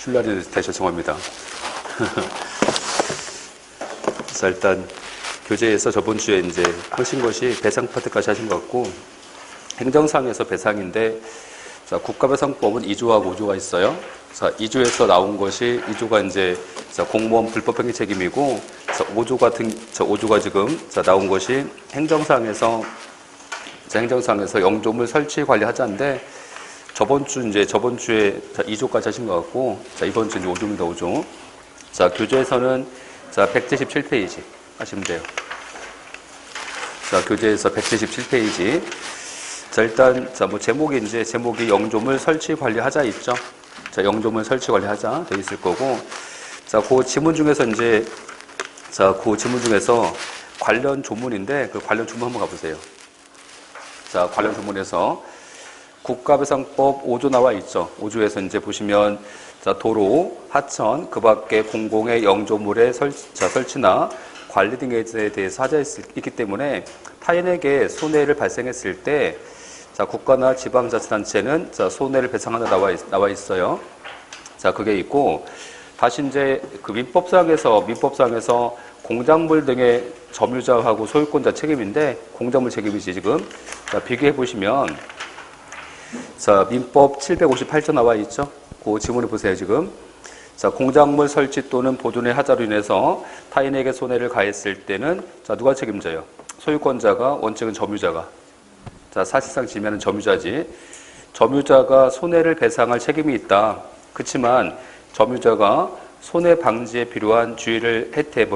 쉴 날이 돼서 죄송합니다. 그래서 일단 교재에서 저번 주에 이제 하신 것이 배상 파트까지 하신 것 같고, 행정상에서 배상인데, 자, 국가배상법은 2조하고 5조가 있어요. 자, 2조에서 나온 것이, 2조가 이제, 자, 공무원 불법행위 책임이고, 자, 5조가 지금, 자, 나온 것이 행정상에서 영조물 설치 관리 하자인데, 저번 주에, 자, 2조까지 하신 것 같고, 자, 이번 주 이제 5조입니다, 5조. 자, 교재에서는, 자, 177페이지 하시면 돼요. 자, 교재에서 177페이지. 자, 일단, 자, 뭐, 제목이 영조물 설치 관리하자 있죠? 자, 영조물 설치 관리하자 되어 있을 거고, 자, 그 지문 중에서 관련 조문인데, 그 관련 조문 한번 가보세요. 자, 관련 조문에서 국가배상법 5조 나와 있죠? 5조에서 이제 보시면, 자, 도로, 하천, 그 밖에 공공의 영조물의 설치나 관리 등에 대해서 하자 있기 때문에 타인에게 손해를 발생했을 때, 자, 국가나 지방자치단체는, 자, 손해를 배상하는 나와 있어요. 자, 그게 있고, 다시 이제 그 민법상에서 공작물 등의 점유자하고 소유권자 책임인데, 공작물 책임이지, 지금. 자, 비교해 보시면, 자, 민법 758조 나와 있죠? 그 지문을 보세요, 지금. 자, 공작물 설치 또는 보존의 하자로 인해서 타인에게 손해를 가했을 때는, 자, 누가 책임져요? 소유권자가, 원칙은 점유자가. 자, 사실상 지면은 점유자지. 점유자가 손해를 배상할 책임이 있다. 그렇지만 점유자가 손해 방지에 필요한 주의를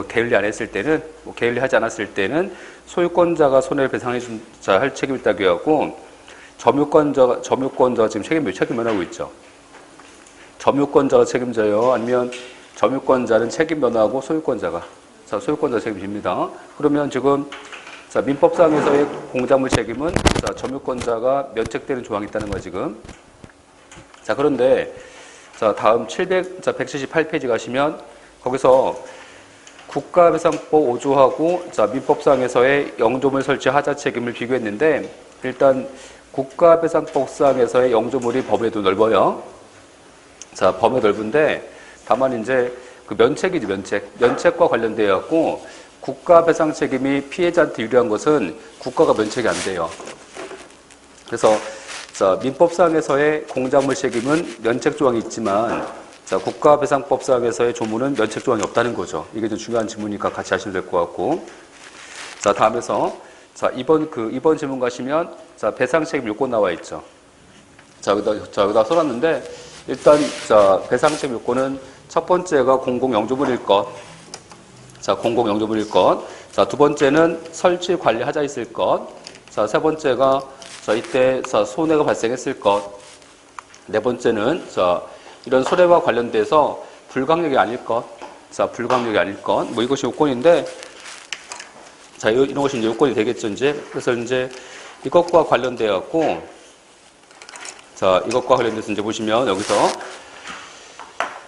게을리 안 했을 때는, 게을리하지 않았을 때는 소유권자가 손해를 할 책임이 있다고 하고, 점유권자가 지금 책임면하고 있죠. 점유권자가 책임져요? 아니면 점유권자는 책임 면하고 소유권자가? 자, 소유권자 책임집니다. 그러면 지금, 자, 민법상에서의 공작물 책임은, 자, 점유권자가 면책되는 조항이 있다는 거야, 지금. 자, 그런데, 자, 다음 178페이지 가시면, 거기서 국가배상법 5조하고, 자, 민법상에서의 영조물 설치 하자 책임을 비교했는데, 일단, 국가배상법상에서의 영조물이 범위도 넓어요. 자, 범위 넓은데, 다만 이제, 그 면책이지, 면책과 관련되어 갖고, 국가배상 책임이 피해자한테 유리한 것은 국가가 면책이 안 돼요. 그래서, 자, 민법상에서의 공작물 책임은 면책 조항이 있지만, 자, 국가배상법상에서의 조문은 면책 조항이 없다는 거죠. 이게 좀 중요한 지문이니까 같이 하시면 될 것 같고. 자, 다음에서, 자, 이번 지문 가시면, 자, 배상 책임 요건 나와 있죠. 자, 여기다 써놨는데, 일단, 자, 배상 책임 요건은 첫 번째가 공공 영조물일 것. 자, 공공 영조물일 것. 자, 두 번째는 설치 관리하자 있을 것. 자, 세 번째가, 자, 이때, 자, 손해가 발생했을 것. 네 번째는, 자, 이런 손해와 관련돼서 불강력이 아닐 것. 자, 불강력이 아닐 것. 뭐 이것이 요건인데, 자, 이런 것이 이제 요건이 되겠죠, 이제. 그래서 이제 이것과 관련되어 갖고, 자, 이것과 관련돼서 이제 보시면 여기서,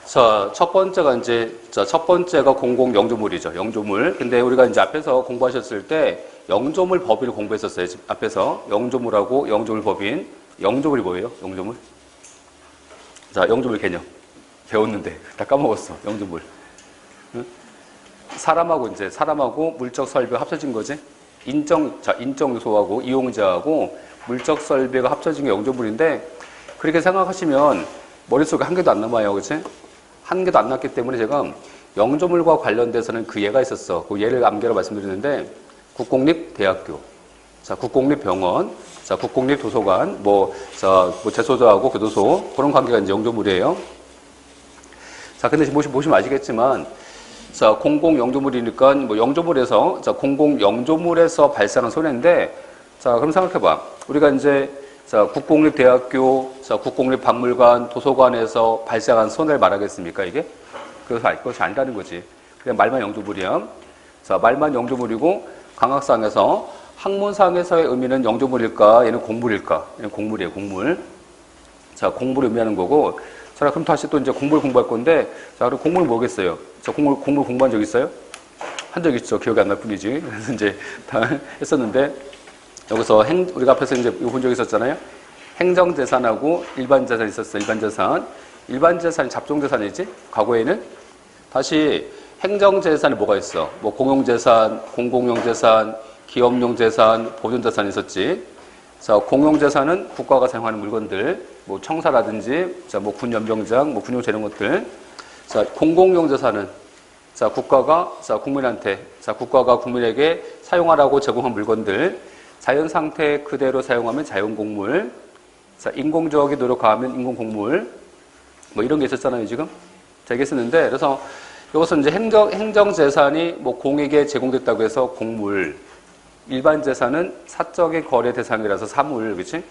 자, 첫 번째가 공공 영조물이죠. 영조물. 근데 우리가 이제 앞에서 공부하셨을 때 영조물 법인을 공부했었어요. 앞에서 영조물하고 영조물 법인. 영조물이 뭐예요? 영조물? 자, 영조물 개념. 배웠는데 다 까먹었어. 영조물. 응? 사람하고 물적 설비가 합쳐진 거지. 인정 요소하고 이용자하고 물적 설비가 합쳐진 게 영조물인데, 그렇게 생각하시면 머릿속에 한 개도 안 남아요. 그치? 한 개도 안 남기 때문에 제가 영조물과 관련돼서는 그 예가 있었어. 그 예를 암기로 말씀드렸는데, 국공립대학교, 자, 국공립병원, 자, 국공립도서관, 재소자하고 교도소, 그런 관계가 이제 영조물이에요. 자, 근데 보시면 아시겠지만, 자, 공공 영조물이니까, 뭐, 영조물에서, 자, 공공 영조물에서 발생한 손해인데, 자, 그럼 생각해봐. 우리가 이제, 자, 국공립대학교, 자, 국공립박물관, 도서관에서 발생한 손해를 말하겠습니까, 이게? 그것이 아니라는 거지. 그냥 말만 영조물이야. 자, 말만 영조물이고, 강학상에서, 학문상에서의 의미는 영조물일까? 얘는 공물일까? 얘는 공물이에요, 공물. 자, 공물을 의미하는 거고, 자, 그럼 다시 또 이제 공물 공부할 건데, 자, 그럼 공물 뭐겠어요? 자, 공물 공부한 적 있어요? 한 적 있죠. 기억이 안 날 뿐이지. 그래서 이제 다 했었는데, 여기서 우리가 앞에서 이제 본 적 있었잖아요. 행정재산하고 일반재산이 있었어요. 일반재산. 일반 재산이 잡종 재산이지? 과거에는 다시 행정 재산이 뭐가 있어? 뭐 공용 재산, 공공용 재산, 기업용 재산, 보존 재산이 있었지. 자, 공용 재산은 국가가 사용하는 물건들, 뭐 청사라든지, 자, 뭐 군연병장, 뭐 군용 이런 것들. 자, 공공용 재산은 자, 국가가 국민에게 사용하라고 제공한 물건들, 자연 상태 그대로 사용하면 자연곡물, 자, 인공적인 노력 가하면 인공곡물, 뭐 이런 게 있었잖아요, 지금. 자, 이게 쓰는데, 그래서 이것은 이제 행정 재산이 뭐 공에게 제공됐다고 해서 곡물, 일반 재산은 사적인 거래 대상이라서 사물, 그치?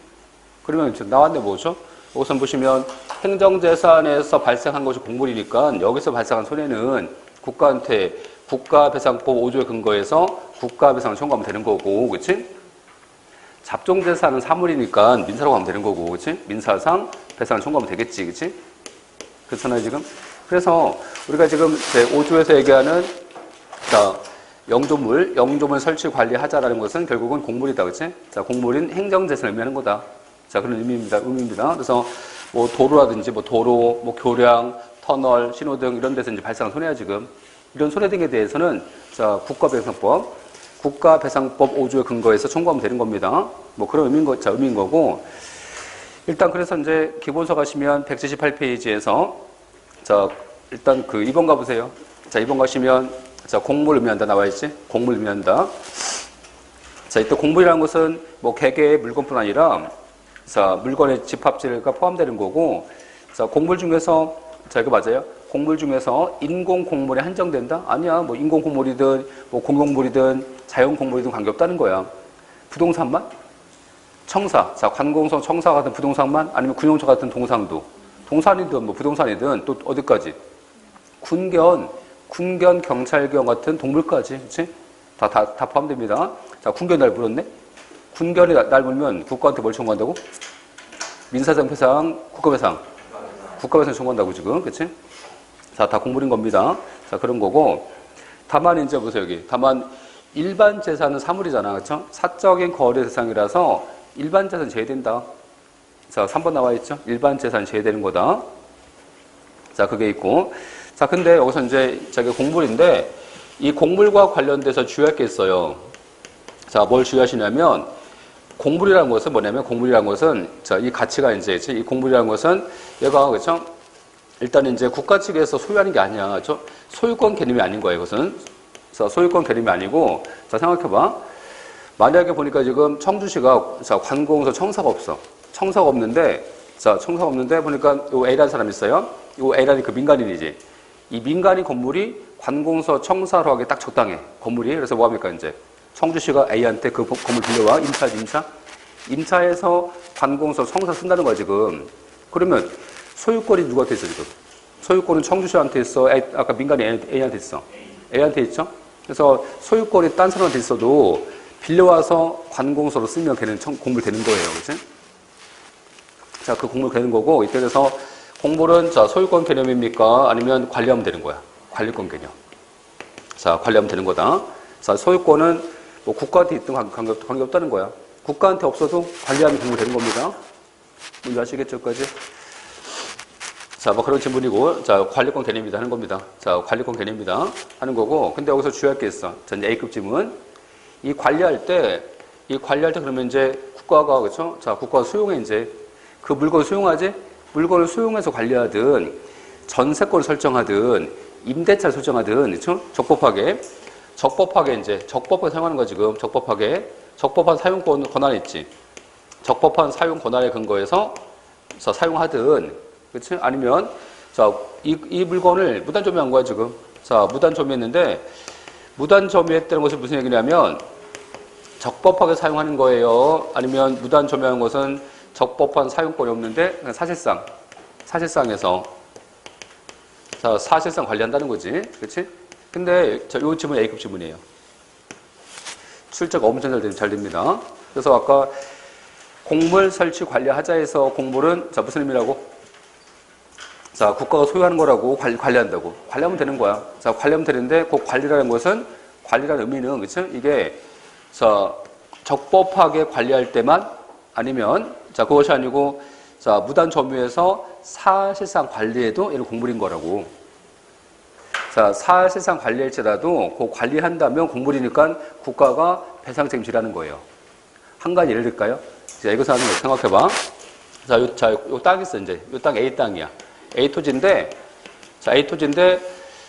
그러면 나왔네, 뭐죠? 우선 보시면 행정 재산에서 발생한 것이 곡물이니까 여기서 발생한 손해는 국가한테 국가배상법 5조에 근거해서 국가배상을 청구하면 되는 거고, 그치? 잡종 재산은 사물이니까 민사로 가면 되는 거고, 그치? 민사상 배상을 청구하면 되겠지, 그치? 그렇잖아요, 지금? 그래서 우리가 지금 제 5조에서 얘기하는, 자, 영조물 설치 관리하자라는 것은 결국은 곡물이다, 그치? 자, 곡물인 행정재산을 의미하는 거다. 자, 그런 의미입니다. 그래서 뭐 도로라든지 뭐 도로, 뭐 교량, 터널, 신호등 이런 데서 이제 발생한 손해야, 지금. 이런 손해 등에 대해서는 자, 국가배상법 5조의 근거에서 청구하면 되는 겁니다. 뭐 그런 의미인 거고. 일단 그래서 이제 기본서 가시면 178페이지에서 자, 일단 그 2번 가보세요. 자, 2번 가시면 자, 곡물 의미한다 나와 있지? 곡물 의미한다. 자, 이때 곡물이라는 것은 뭐 개개의 물건뿐 아니라 자, 물건의 집합질가 포함되는 거고. 자, 곡물 중에서 자, 이거 맞아요? 곡물 중에서 인공 곡물에 한정된다? 아니야. 뭐 인공 곡물이든 뭐 공용물이든 자연 곡물이든 관계없다는 거야. 부동산만? 청사. 자, 관공서 청사 같은 부동산만? 아니면 군용차 같은 동상도. 동산이든 뭐 부동산이든 또 어디까지? 군견, 경찰견 같은 동물까지. 그치? 다 포함됩니다. 자, 군견이 날 물었네? 군견이 날 물면 국가한테 뭘 청구한다고? 민사상 배상, 국가배상 청구한다고 지금. 그치? 자, 다 곡물인 겁니다. 자, 그런 거고. 다만 이제 보세요, 여기. 다만 일반 재산은 사물이잖아. 그쵸? 사적인 거래 대상이라서 일반 재산 제외된다. 자, 3번 나와 있죠? 일반 재산 제외되는 거다. 자, 그게 있고. 자, 근데 여기서 이제 저게 곡물인데 이 곡물과 관련돼서 주의할 게 있어요. 자, 뭘 주의하시냐면 곡물이라는 것은 뭐냐면 자, 이 가치가 이제 이 곡물이라는 것은 얘가 그렇죠? 일단 이제 국가 측에서 소유하는 게 아니야. 그렇죠? 소유권 개념이 아닌 거예요, 이것은. 자, 소유권 개념이 아니고 자, 생각해 봐. 만약에 보니까 지금 청주시가 자, 관공서 청사가 없어. 청사가 없는데 보니까 요 A라는 사람이 있어요. 요 A라는 그 민간인이지. 이 민간인 건물이 관공서 청사로 하기 딱 적당해. 건물이. 그래서 뭐 합니까, 이제? 청주시가 A한테 그 건물 빌려와. 임차해서 관공서 청사 쓴다는 거야, 지금. 그러면 소유권이 누구한테 있어, 지금? 소유권은 청주시한테 있어? 아까 민간인 A한테 있어? A한테 있죠? 그래서 소유권이 딴 사람한테 있어도 빌려와서 관공서로 쓰면 걔는 곡물 되는 거예요. 그치? 자, 그 곡물 되는 거고, 이때 그래서 곡물은 자, 소유권 개념입니까? 아니면 관리하면 되는 거야. 관리권 개념. 자, 관리하면 되는 거다. 자, 소유권은 뭐 국가한테 있든 관계없다는 거야. 국가한테 없어도 관리하면 곡물 되는 겁니다. 뭔지 아시겠죠, 여기까지? 자, 뭐 그런 질문이고, 자, 관리권 개념이다 하는 겁니다. 자, 관리권 개념이다 하는 거고, 근데 여기서 주의할 게 있어. 자, 이제 A급 질문. 이 관리할 때 그러면 이제 국가가, 그쵸? 자, 국가가 수용해, 이제. 그 물건을 수용하지? 물건을 수용해서 관리하든, 전세권을 설정하든, 임대차를 설정하든, 그쵸? 적법하게 사용하는 거 지금, 적법한 사용 권한이 있지. 적법한 사용 권한에 근거해서, 자, 사용하든, 그치? 아니면, 자, 이 물건을 무단점유한 거야, 지금. 자, 무단점유했는데, 무단점유했다는 것이 무슨 얘기냐면, 적법하게 사용하는 거예요. 아니면 무단점유하는 것은 적법한 사용권이 없는데, 그냥 사실상에서, 자, 사실상 관리한다는 거지. 그치? 근데, 자, 요 지문이 A급 지문이에요. 출제가 엄청 잘 됩니다. 그래서 아까 곡물 설치 관리하자에서 곡물은, 자, 무슨 의미라고? 자, 국가가 소유하는 거라고 관리한다고. 관리하면 되는 거야. 자, 관리하면 되는데, 그 관리라는 것은, 관리라는 의미는, 그쵸? 이게, 자, 적법하게 관리할 때만 아니면, 자, 그것이 아니고, 자, 무단 점유해서 사실상 관리해도 얘는 곡물인 거라고. 자, 사실상 관리할지라도 그 관리한다면 곡물이니까 국가가 배상 책임지라는 거예요. 한 가지 예를 들까요? 자, 이것을 한번 생각해봐. 요 땅 있어, 이제. 요 땅 A 땅이야. A 토지인데,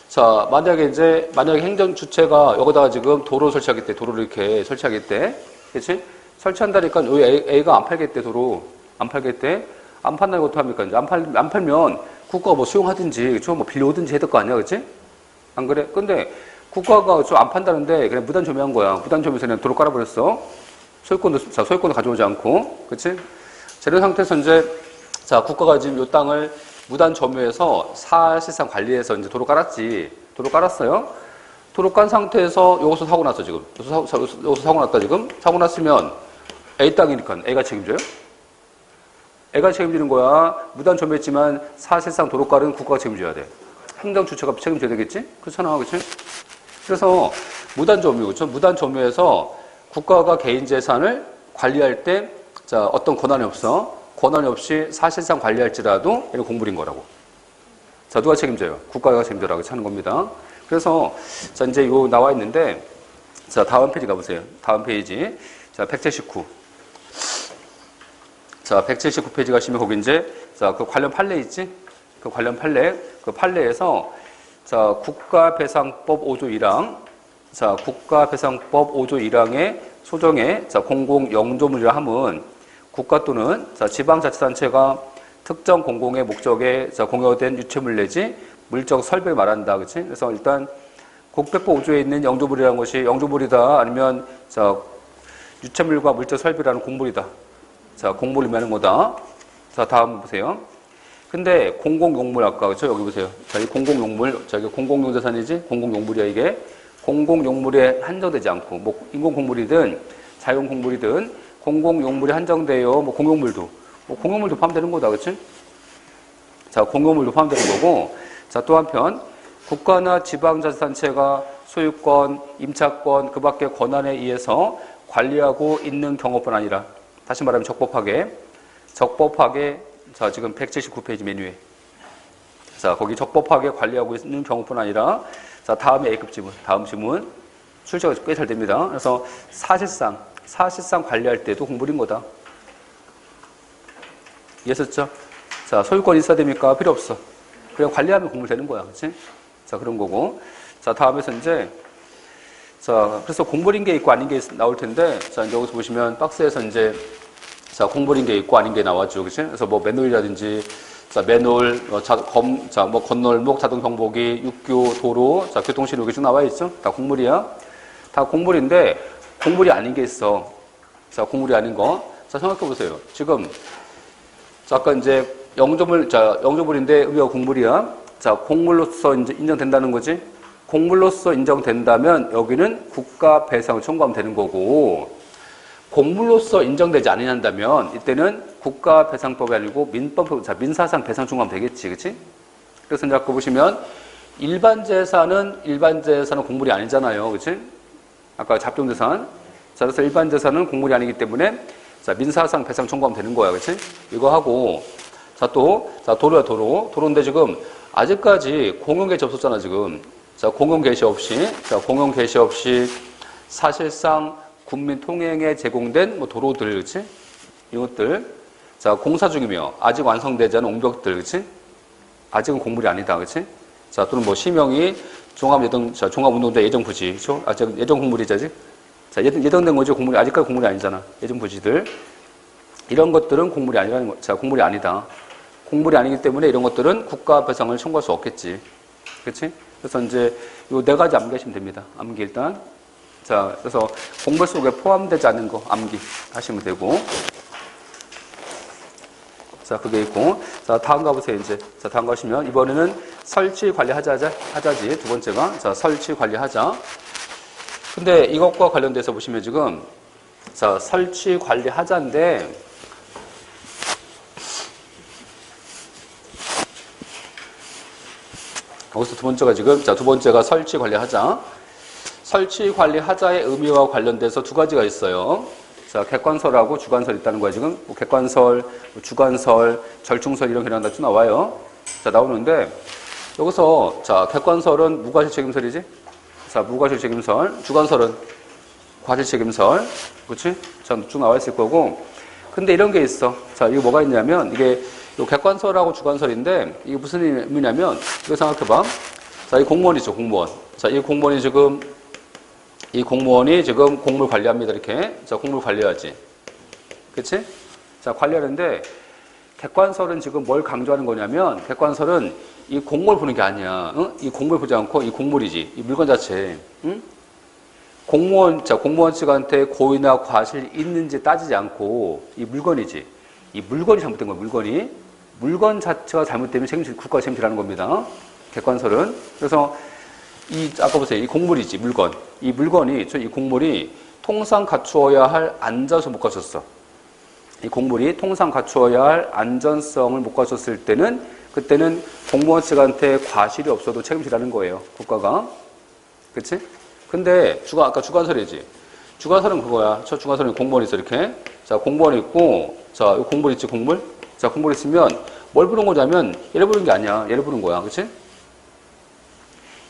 자, 만약에 행정 주체가 여기다가 지금 도로 설치하겠대. 도로를 이렇게 설치하겠대. 그치? 설치한다니까 여기 A가 안 팔겠대, 도로. 안 팔겠대. 안 판다는 것도 합니까? 이제 안 팔면 국가가 뭐 수용하든지, 그쵸? 뭐 빌려오든지 해야 될 거 아니야, 그치? 안 그래? 근데 국가가 좀 안 판다는데 그냥 무단 점유한 거야. 무단 점유해서 그냥 도로 깔아버렸어. 소유권도 가져오지 않고. 그치? 자, 이런 상태에서 이제, 자, 국가가 지금 이 땅을 무단 점유해서 사실상 관리해서 이제 도로 깔았지. 도로 깔았어요. 도로 깐 상태에서 여기서 사고 났어, 지금. 여기서 사고 났다, 지금. 사고 났으면 A 땅이니까 A가 책임져요? A가 책임지는 거야. 무단 점유했지만 사실상 도로 깔은 국가가 책임져야 돼. 행정 주체가 책임져야 되겠지? 그렇잖아, 그치? 그래서 무단 점유, 그렇죠? 무단 점유해서 국가가 개인 재산을 관리할 때, 자, 어떤 권한이 없어. 권한이 없이 사실상 관리할지라도 얘는 곡물인 거라고. 자, 누가 책임져요? 국가가 책임져라고 하는 겁니다. 그래서, 자, 이제 요 나와 있는데, 자, 다음 페이지 가보세요. 다음 페이지. 자, 179. 자, 179페이지 가시면 거기 이제, 자, 그 관련 판례 있지? 그 관련 판례. 그 판례에서, 자, 국가배상법 5조 1항. 자, 국가배상법 5조 1항의 소정에, 자, 공공영조물이라 함은 국가 또는, 자, 지방자치단체가 특정 공공의 목적에, 자, 공여된 유체물 내지 물적 설비를 말한다. 그치? 그래서 일단, 국배법 5조에 있는 영조물이라는 것이 영조물이다. 아니면, 자, 유체물과 물적 설비라는 곡물이다. 자, 곡물을 의미하는 거다. 자, 다음 보세요. 근데 공공용물 아까 그렇죠? 여기 보세요. 자, 이 공공용물, 자, 이게 공공용재산이지? 공공용물이야 이게. 공공용물에 한정되지 않고 뭐 인공공물이든 자연공물이든 공공용물에 한정돼요. 뭐 공용물도 포함되는 거다, 그렇지? 자, 공용물도 포함되는 거고. 자, 또 한편 국가나 지방자치단체가 소유권, 임차권, 그밖의 권한에 의해서 관리하고 있는 경우뿐 아니라 다시 말하면 적법하게, 자, 지금 179페이지 메뉴에. 자, 거기 적법하게 관리하고 있는 경우뿐 아니라, 자, 다음에 A급 지문, 다음 지문. 출제가 꽤 잘 됩니다. 그래서 사실상 관리할 때도 곡물인 거다. 이해했었죠? 자, 소유권 있어야 됩니까? 필요 없어. 그냥 관리하면 곡물 되는 거야. 그치? 자, 그런 거고. 자, 다음에서 이제, 자, 그래서 곡물인 게 있고 아닌 게 나올 텐데, 자, 이제 여기서 보시면 박스에서 이제, 자, 곡물인 게 있고 아닌 게 나왔죠. 그치? 그래서 뭐 맨홀이라든지, 자, 맨홀, 뭐 건널목, 자동 경보기, 육교, 도로, 자, 교통신호 이렇게 쭉 나와 있죠? 다 곡물이야. 다 곡물인데, 곡물이 아닌 게 있어. 자, 곡물이 아닌 거. 자, 생각해 보세요. 지금, 자, 아까 이제 영조물인데 의미가 곡물이야. 자, 곡물로서 이제 인정된다는 거지? 곡물로서 인정된다면 여기는 국가 배상을 청구하면 되는 거고, 곡물로서 인정되지 않는다면 이때는 국가배상법이 아니고 민사상 배상 청구하면 되겠지, 그치? 그래서 이제 아까 보시면 일반 재산은 곡물이 아니잖아요, 그치? 아까 잡종재산. 자, 그래서 일반 재산은 곡물이 아니기 때문에 자, 민사상 배상 청구하면 되는 거야, 그치? 이거 하고 자, 도로야, 도로인데 지금 아직까지 공용 개시 없었잖아, 지금. 자, 공용 개시 없이 사실상 국민 통행에 제공된 뭐 도로들, 그치? 이것들. 자, 공사 중이며 아직 완성되지 않은 옹벽들, 그치? 아직은 곡물이 아니다, 그치? 자, 또는 뭐 시명이 종합운동대 예정부지, 그쵸? 예정 곡물이지, 아직? 자, 예정된 거지, 곡물이, 아직까지 곡물이 아니잖아. 예정부지들. 이런 것들은 곡물이 아니라는 거. 자, 곡물이 아니다. 곡물이 아니기 때문에 이런 것들은 국가 배상을 청구할 수 없겠지. 그치? 그래서 이제 요 네 가지 암기하시면 됩니다. 암기 일단. 자, 그래서 곡물 속에 포함되지 않는 거 암기 하시면 되고. 자, 그게 있고. 자, 다음 가보세요, 이제. 자, 다음 가시면 이번에는 설치 관리하자지. 두 번째가. 자, 설치 관리하자. 근데 이것과 관련돼서 보시면 지금, 자, 설치 관리하자인데, 여기서 두 번째가 지금, 자, 두 번째가 설치 관리하자. 설치 관리하자의 의미와 관련돼서 두 가지가 있어요. 자, 객관설하고 주관설이 있다는 거야, 지금. 뭐 객관설, 뭐 주관설, 절충설 이런 개념 다 쭉 나와요. 자, 나오는데, 여기서, 자, 객관설은 무과실 책임설이지? 자, 무과실 책임설. 주관설은 과실 책임설. 그치? 자, 쭉 나와 있을 거고. 근데 이런 게 있어. 자, 이거 뭐가 있냐면, 이게 요 객관설하고 주관설인데, 이게 무슨 의미냐면, 이거 생각해봐. 자, 이 공무원이죠, 공무원. 자, 이 공무원이 지금 공물 관리합니다, 이렇게. 자, 공물 관리하지. 그치? 자, 관리하는데, 객관설은 지금 뭘 강조하는 거냐면, 객관설은 이 공물 보는 게 아니야. 응? 이 공물 보지 않고 이 공물이지. 이 물건 자체. 응? 공무원 측한테 고의나 과실이 있는지 따지지 않고, 이 물건이지. 이 물건이 잘못된 거야, 물건이. 물건 자체가 잘못되면 국가가 책임지라는 겁니다. 객관설은. 그래서 아까 보세요. 이 공물이지, 물건. 이 공물이 통상 갖추어야 할 안전성을 못 갖췄어. 이 공물이 통상 갖추어야 할 안전성을 못 갖췄을 때는, 그때는 공무원 측한테 과실이 없어도 책임지라는 거예요, 국가가. 그치? 근데, 아까 주관설이지. 주관설은 그거야. 저 주관설은 공무원이 있어, 이렇게. 자, 공무원이 있고, 자, 이 공물 있지, 공물? 자, 공물 있으면, 뭘 부른 거냐면, 얘를 부른 게 아니야. 얘를 부른 거야. 그치?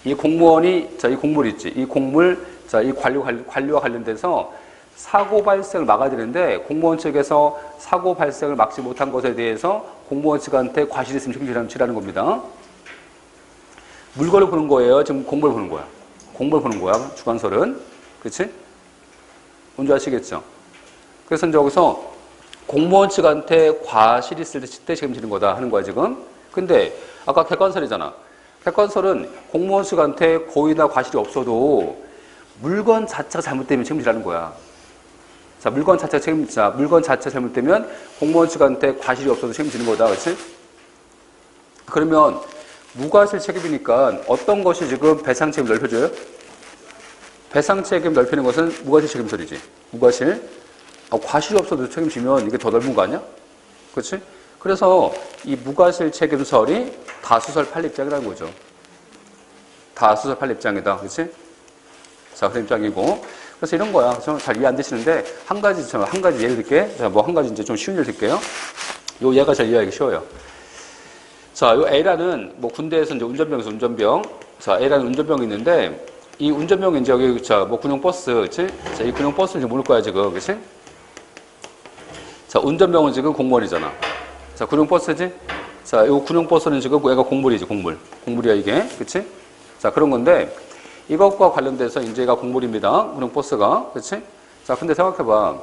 이 공무원이, 자, 이 공물 있지. 이 공물, 자, 이 관리와 관련돼서 사고 발생을 막아야 되는데, 공무원 측에서 사고 발생을 막지 못한 것에 대해서 공무원 측한테 과실이 있으면 책임지라는 겁니다. 물건을 보는 거예요. 지금 공물을 보는 거야. 공물을 보는 거야. 주관설은. 그치? 뭔지 아시겠죠? 그래서 이제 여기서 공무원 측한테 과실이 있을 때 책임지는 거다 하는 거야, 지금. 근데, 아까 객관설이잖아. 객관설은 공무원 측한테 고의나 과실이 없어도 물건 자체가 잘못되면 책임지라는 거야. 자, 물건 자체가 잘못되면 공무원 측한테 과실이 없어도 책임지는 거다. 그렇지? 그러면 무과실 책임이니까 어떤 것이 지금 배상 책임 넓혀줘요? 배상 책임 넓히는 것은 무과실 책임설이지. 무과실. 과실이 없어도 책임지면 이게 더 넓은 거 아니야? 그렇지? 그래서 이 무과실 책임설이 다수설 판례입장이라는 거죠. 다수설 판례입장이다. 그렇지? 자, 그런 입장이고. 그래서 이런 거야. 그래서 잘 이해 안 되시는데, 한 가지 예를 들게. 자, 한 가지 이제 좀 쉬운 예를 들게요. 요 얘가 잘 이해하기 쉬워요. 자, 요 A라는, 군대에서 이제 운전병에서 운전병. 자, A라는 운전병이 있는데, 이 운전병이 이제 여기, 군용버스, 그치? 자, 이 군용버스를 이제 모를 거야, 지금. 그치? 자, 운전병은 지금 공무원이잖아. 자, 군용버스지? 자, 요 군용버스는 지금 얘가 공물이지, 공물. 공물이야, 이게. 그치? 자, 그런 건데, 이것과 관련돼서 이제 얘가 공물입니다. 군용버스가. 그치? 자, 근데 생각해봐.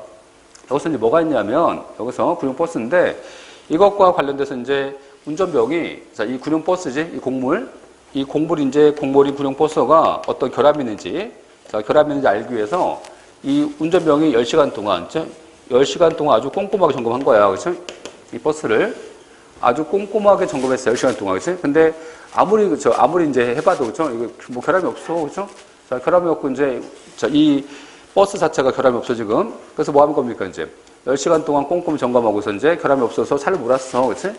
여기서 이제 뭐가 있냐면, 여기서 군용버스인데, 이것과 관련돼서 이제 운전병이, 자, 이 군용버스지? 이 공물. 이 공물인 군용버스가 어떤 결함이 있는지, 자, 결함이 있는지 알기 위해서 이 운전병이 10시간 동안, 10시간 동안 아주 꼼꼼하게 점검한 거야. 그치? 이 버스를 아주 꼼꼼하게 점검했어요. 10시간 동안. 그치? 근데 아무리 이제 해봐도, 그쵸? 이거 뭐 결함이 없어. 그쵸? 자, 결함이 없고, 이제, 자, 이 버스 자체가 결함이 없어, 지금. 그래서 뭐 하는 겁니까, 이제? 10시간 동안 꼼꼼히 점검하고서 이제 결함이 없어서 차를 몰았어. 그치?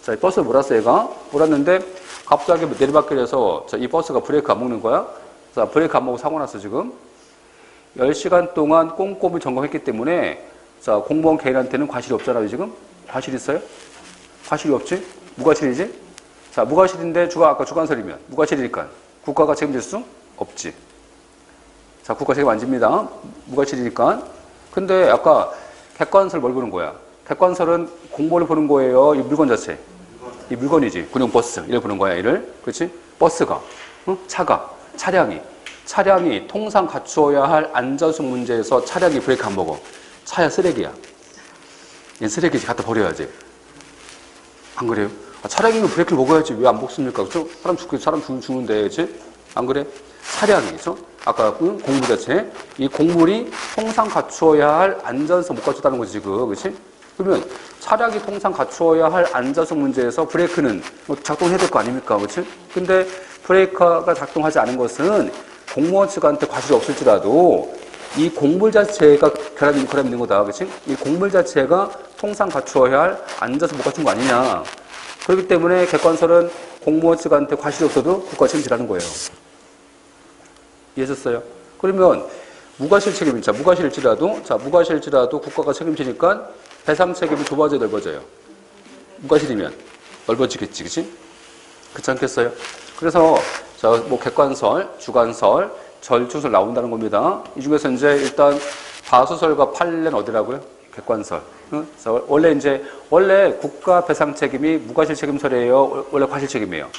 자, 이 버스를 몰았어, 얘가. 몰았는데, 갑자기 내리막길에서 이 버스가 브레이크 안 먹는 거야. 자, 브레이크 안 먹고 사고 났어, 지금. 10시간 동안 꼼꼼히 점검했기 때문에, 자, 공무원 개인한테는 과실이 없잖아요, 지금. 과실 있어요? 과실이 없지? 무과실이지? 자, 무과실인데 아까 주관설이면 무과실이니까 국가가 책임질 수 없지. 자, 국가 책임 안 집니다. 무과실이니까. 근데 아까 객관설 뭘 보는 거야? 객관설은 공무원을 보는 거예요. 이 물건 자체. 이 물건이지. 군용버스. 이를 보는 거야, 이를. 그렇지? 버스가. 응? 차량이 통상 갖추어야 할 안전성 문제에서 차량이 브레이크 안 먹어. 차야 쓰레기야. 얘 쓰레기지. 갖다 버려야지. 안 그래요? 차량이면 브레이크를 먹어야지. 왜 안 먹습니까? 그렇죠? 사람 죽는데, 그렇지? 안 그래? 차량이, 그렇죠? 아까 공물 자체. 이 공물이 통상 갖추어야 할 안전성 못 갖췄다는 거지, 지금. 그렇지? 그러면 차량이 통상 갖추어야 할 안전성 문제에서 브레이크는 작동해야 될 거 아닙니까? 그렇지? 근데 브레이크가 작동하지 않은 것은 공무원 측한테 과실이 없을지라도 이 공물 자체가 결함이 있는 거다. 그렇지? 이 공물 자체가 통상 갖추어야 할 안전성 못 갖춘 거 아니냐. 그렇기 때문에 객관설은 공무원 측한테 과실이 없어도 국가 책임지라는 거예요. 이해하셨어요? 그러면 무과실일지라도 국가가 책임지니까 배상 책임이 좁아져야 넓어져요. 무과실이면 넓어지겠지, 그치? 그렇지 않겠어요? 그래서, 뭐, 객관설, 주관설, 절주설 나온다는 겁니다. 이 중에서 이제 일단 다수설과 판례는 어디라고요? 객관설. 응? 원래 국가 배상 책임이 무과실 책임설이에요? 원래 과실 책임이에요?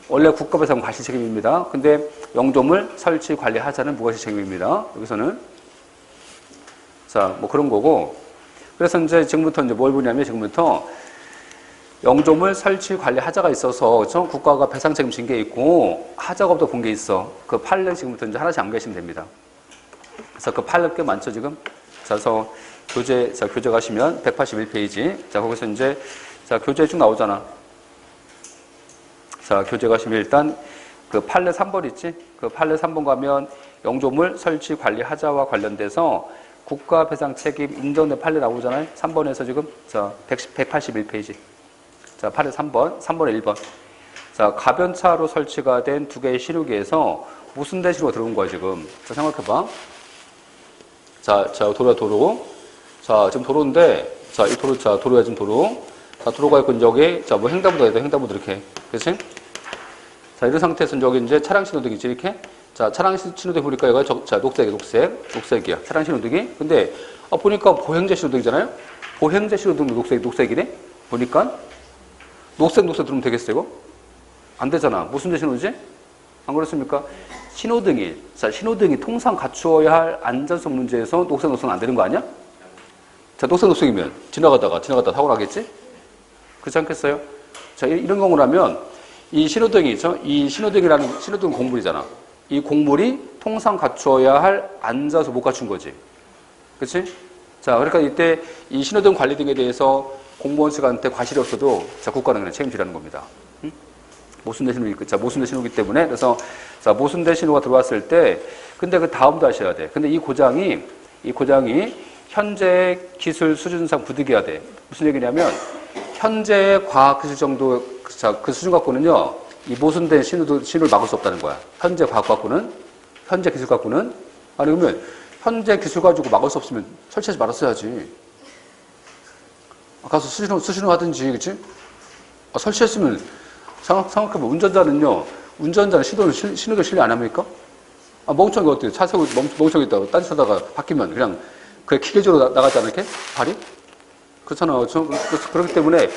원래 국가 배상 과실 책임입니다. 근데 영조물 설치 관리하자는 무과실 책임입니다. 여기서는. 자, 뭐 그런 거고. 그래서 이제 지금부터 이제 뭘 보냐면 지금부터 영조물 설치 관리 하자가 있어서 그렇죠? 국가가 배상 책임진 게 있고 하자가 없다 본 게 있어. 그 판례 지금부터 이제 하나씩 안 계시면 됩니다. 그래서 그 판례 꽤 많죠 지금. 자, 그래서 교재 가시면 181페이지. 자, 거기서 이제 교재 쭉 나오잖아. 자, 교재 가시면 일단 그 판례 3번 있지? 그 판례 3번 가면 영조물 설치 관리 하자와 관련돼서 국가 배상 책임 인정된 판례 나오잖아요. 3번에서 지금 181페이지. 자, 판례 3번에 1번. 자, 가변차로 설치가 된 두 개의 신호기에서 무슨 대신호가 들어온 거야, 지금? 자, 생각해봐. 자, 도로. 자, 지금 도로인데, 이 도로야, 지금 도로. 자, 도로가 있고, 여기, 뭐 횡단보도 이렇게. 그치? 자, 이런 상태에서 여기 이제 차량 신호등이 있지, 이렇게. 자, 차량 신호등 보니까 이거, 녹색이야. 차량 신호등이. 근데, 보니까 보행자 신호등이잖아요? 보행자 신호등도 녹색이네? 보니까. 녹색 들으면 되겠어, 이거? 안 되잖아. 무슨 신호지? 안 그렇습니까? 신호등이 통상 갖추어야 할 안전성 문제에서 녹색은 안 되는 거 아니야? 자, 녹색이면 지나가다가 사고 나겠지? 그렇지 않겠어요? 자, 이런 경우라면 이 신호등이 있죠? 이 신호등 공물이잖아. 이 공물이 통상 갖추어야 할 안전성 못 갖춘 거지. 그렇지? 자, 그러니까 이때 이 신호등 관리 등에 대해서 공무원 측한테 과실이 없어도 국가는 그냥 책임지라는 겁니다. 응? 모순된 신호이기 때문에 그래서 모순된 신호가 들어왔을 때 근데 그 다음도 하셔야 돼. 근데 이 고장이 현재 기술 수준상 부득이해야 돼. 무슨 얘기냐면 현재 과학 기술 정도 그 수준 갖고는요 이 모순된 신호를 막을 수 없다는 거야. 현재 과학 갖고는 현재 기술 갖고는 아니 그러면 현재 기술 가지고 막을 수 없으면 설치하지 말았어야지. 가서 수신호 하든지, 그치? 설치했으면, 생각해봐. 운전자는 신호등 실내 안 합니까? 멍청이가 어때요? 차 세우고 멍청이 있다가 딴짓 하다가 바뀌면 그냥, 기계적으로 나가지 않을게? 발이? 그렇잖아. 그렇기 때문에,